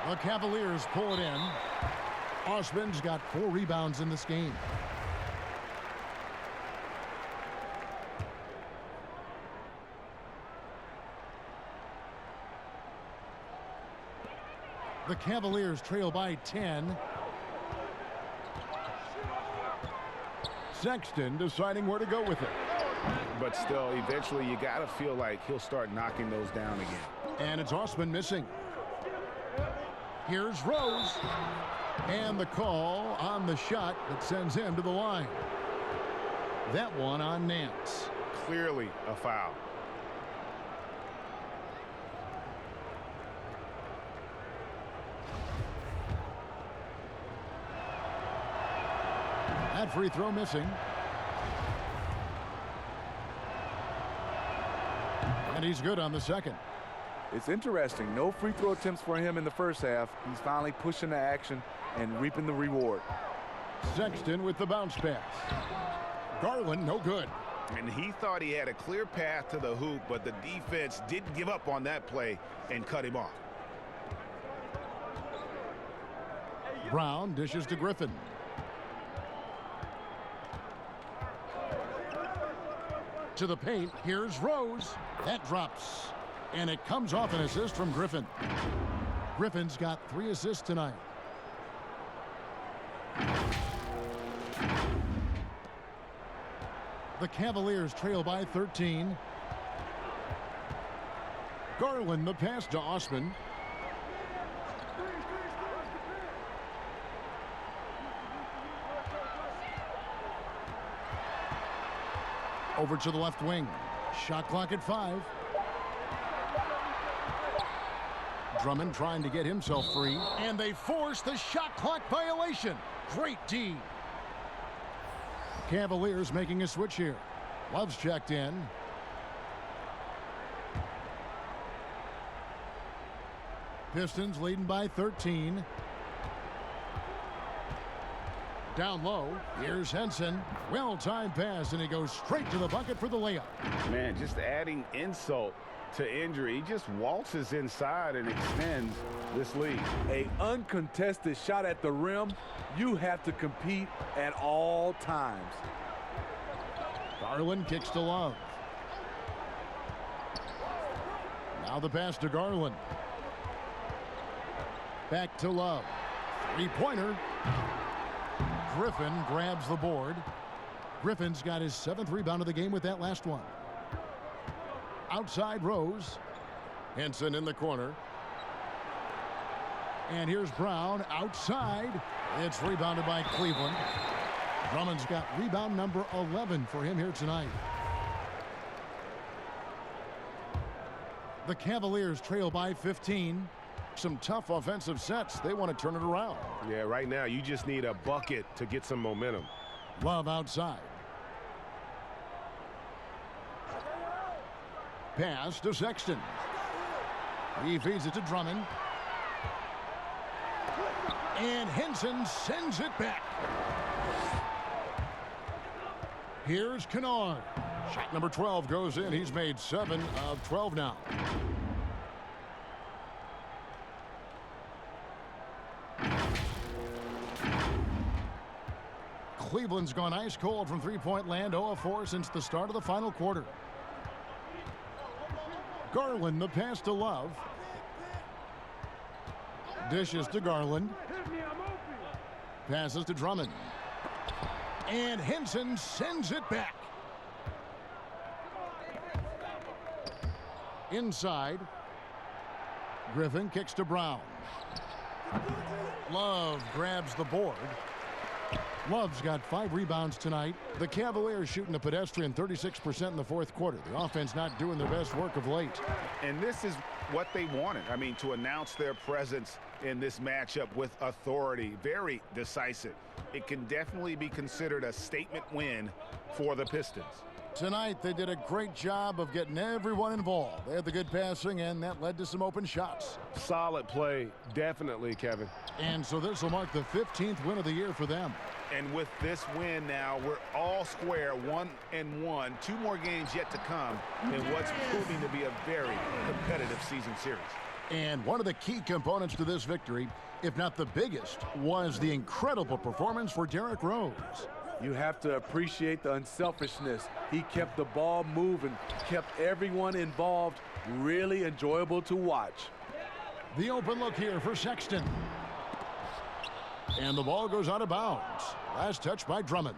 The Cavaliers pull it in. Osman's got 4 rebounds in this game. The Cavaliers trail by 10. Sexton deciding where to go with it. But still, eventually you got to feel like he'll start knocking those down again. And it's Osman missing. Here's Rose. And the call on the shot that sends him to the line. That one on Nance. Clearly a foul. That free throw missing. And he's good on the second. It's interesting. No free throw attempts for him in the first half. He's finally pushing the action and reaping the reward. Sexton with the bounce pass. Garland, no good. And he thought he had a clear path to the hoop, but the defense didn't give up on that play and cut him off. Brown dishes to Griffin. To the paint, here's Rose. That drops. And it comes off an assist from Griffin. Griffin's got 3 assists tonight. The Cavaliers trail by 13. Garland the pass to Osman. Over to the left wing. Shot clock at 5. Drummond trying to get himself free. And they force the shot clock violation. Great D. Cavaliers making a switch here. Love's checked in. Pistons leading by 13. Down low, here's Henson. Well-timed pass, and he goes straight to the bucket for the layup. Man, just adding insult to injury. He just waltzes inside and extends this lead. A uncontested shot at the rim, you have to compete at all times. Garland kicks to Love. Now the pass to Garland. Back to Love. Three-pointer. Griffin grabs the board. Griffin's got his 7th rebound of the game with that last one. Outside Rose. Henson in the corner. And here's Brown outside. It's rebounded by Cleveland. Drummond's got rebound number 11 for him here tonight. The Cavaliers trail by 15. Some tough offensive sets. They want to turn it around. Yeah, right now you just need a bucket to get some momentum. Love outside. Pass to Sexton. He feeds it to Drummond. And Henson sends it back. Here's Kennard. Shot number 12 goes in. He's made 7 of 12 now. Cleveland's gone ice cold from three-point land, 0 of 4 since the start of the final quarter. Garland, the pass to Love. Dishes to Garland. Passes to Drummond. And Henson sends it back. Inside. Griffin kicks to Brown. Love grabs the board. Love's got 5 rebounds tonight. The Cavaliers shooting a pedestrian 36% in the fourth quarter. The offense not doing their best work of late. And this is what they wanted. I mean, to announce their presence in this matchup with authority, very decisive. It can definitely be considered a statement win for the Pistons. Tonight, they did a great job of getting everyone involved. They had the good passing, and that led to some open shots. Solid play, definitely, Kevin. And so this will mark the 15th win of the year for them. And with this win now, we're all square, 1-1. 2 more games yet to come in what's proving to be a very competitive season series. And one of the key components to this victory, if not the biggest, was the incredible performance for Derrick Rose. You have to appreciate the unselfishness. He kept the ball moving, kept everyone involved, really enjoyable to watch. The open look here for Sexton. And the ball goes out of bounds. Last touch by Drummond.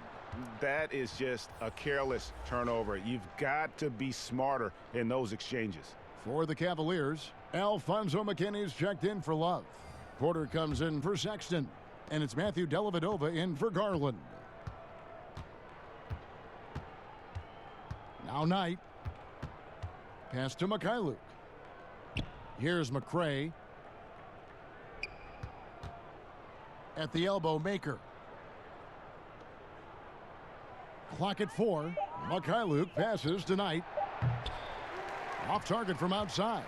That is just a careless turnover. You've got to be smarter in those exchanges. For the Cavaliers, Alfonso McKinney's checked in for Love. Porter comes in for Sexton. And it's Matthew Dellavedova in for Garland. Now Knight. Pass to Mikhailuk. Here's McRae. At the elbow, Maker. Clock at 4. Mikhailuk passes to Knight. Off target from outside.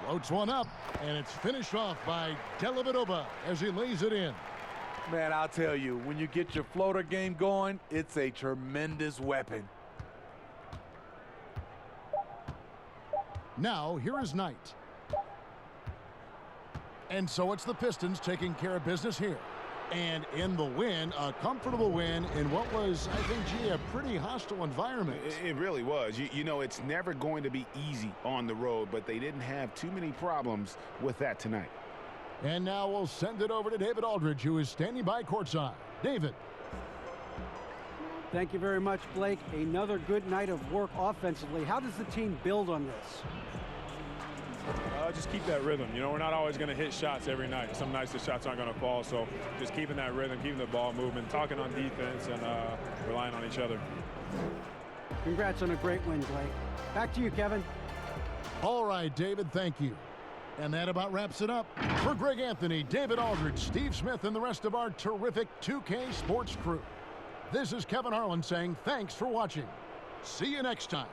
Floats one up, and it's finished off by Dellavedova as he lays it in. Man, I'll tell you, when you get your floater game going, it's a tremendous weapon. Now, here is Knight. And so it's the Pistons taking care of business here. And in the win, a comfortable win in what was, I think, gee, a pretty hostile environment. It really was. You know, it's never going to be easy on the road, but they didn't have too many problems with that tonight. And now we'll send it over to David Aldridge, who is standing by courtside. David. Thank you very much, Blake. Another good night of work offensively. How does the team build on this? Just keep that rhythm. You know, we're not always going to hit shots every night. Some nights the shots aren't going to fall. So just keeping that rhythm, keeping the ball moving, talking on defense, and relying on each other. Congrats on a great win, Blake. Back to you, Kevin. All right, David, thank you. And that about wraps it up. For Greg Anthony, David Aldridge, Steve Smith, and the rest of our terrific 2K Sports crew, this is Kevin Harlan saying thanks for watching. See you next time.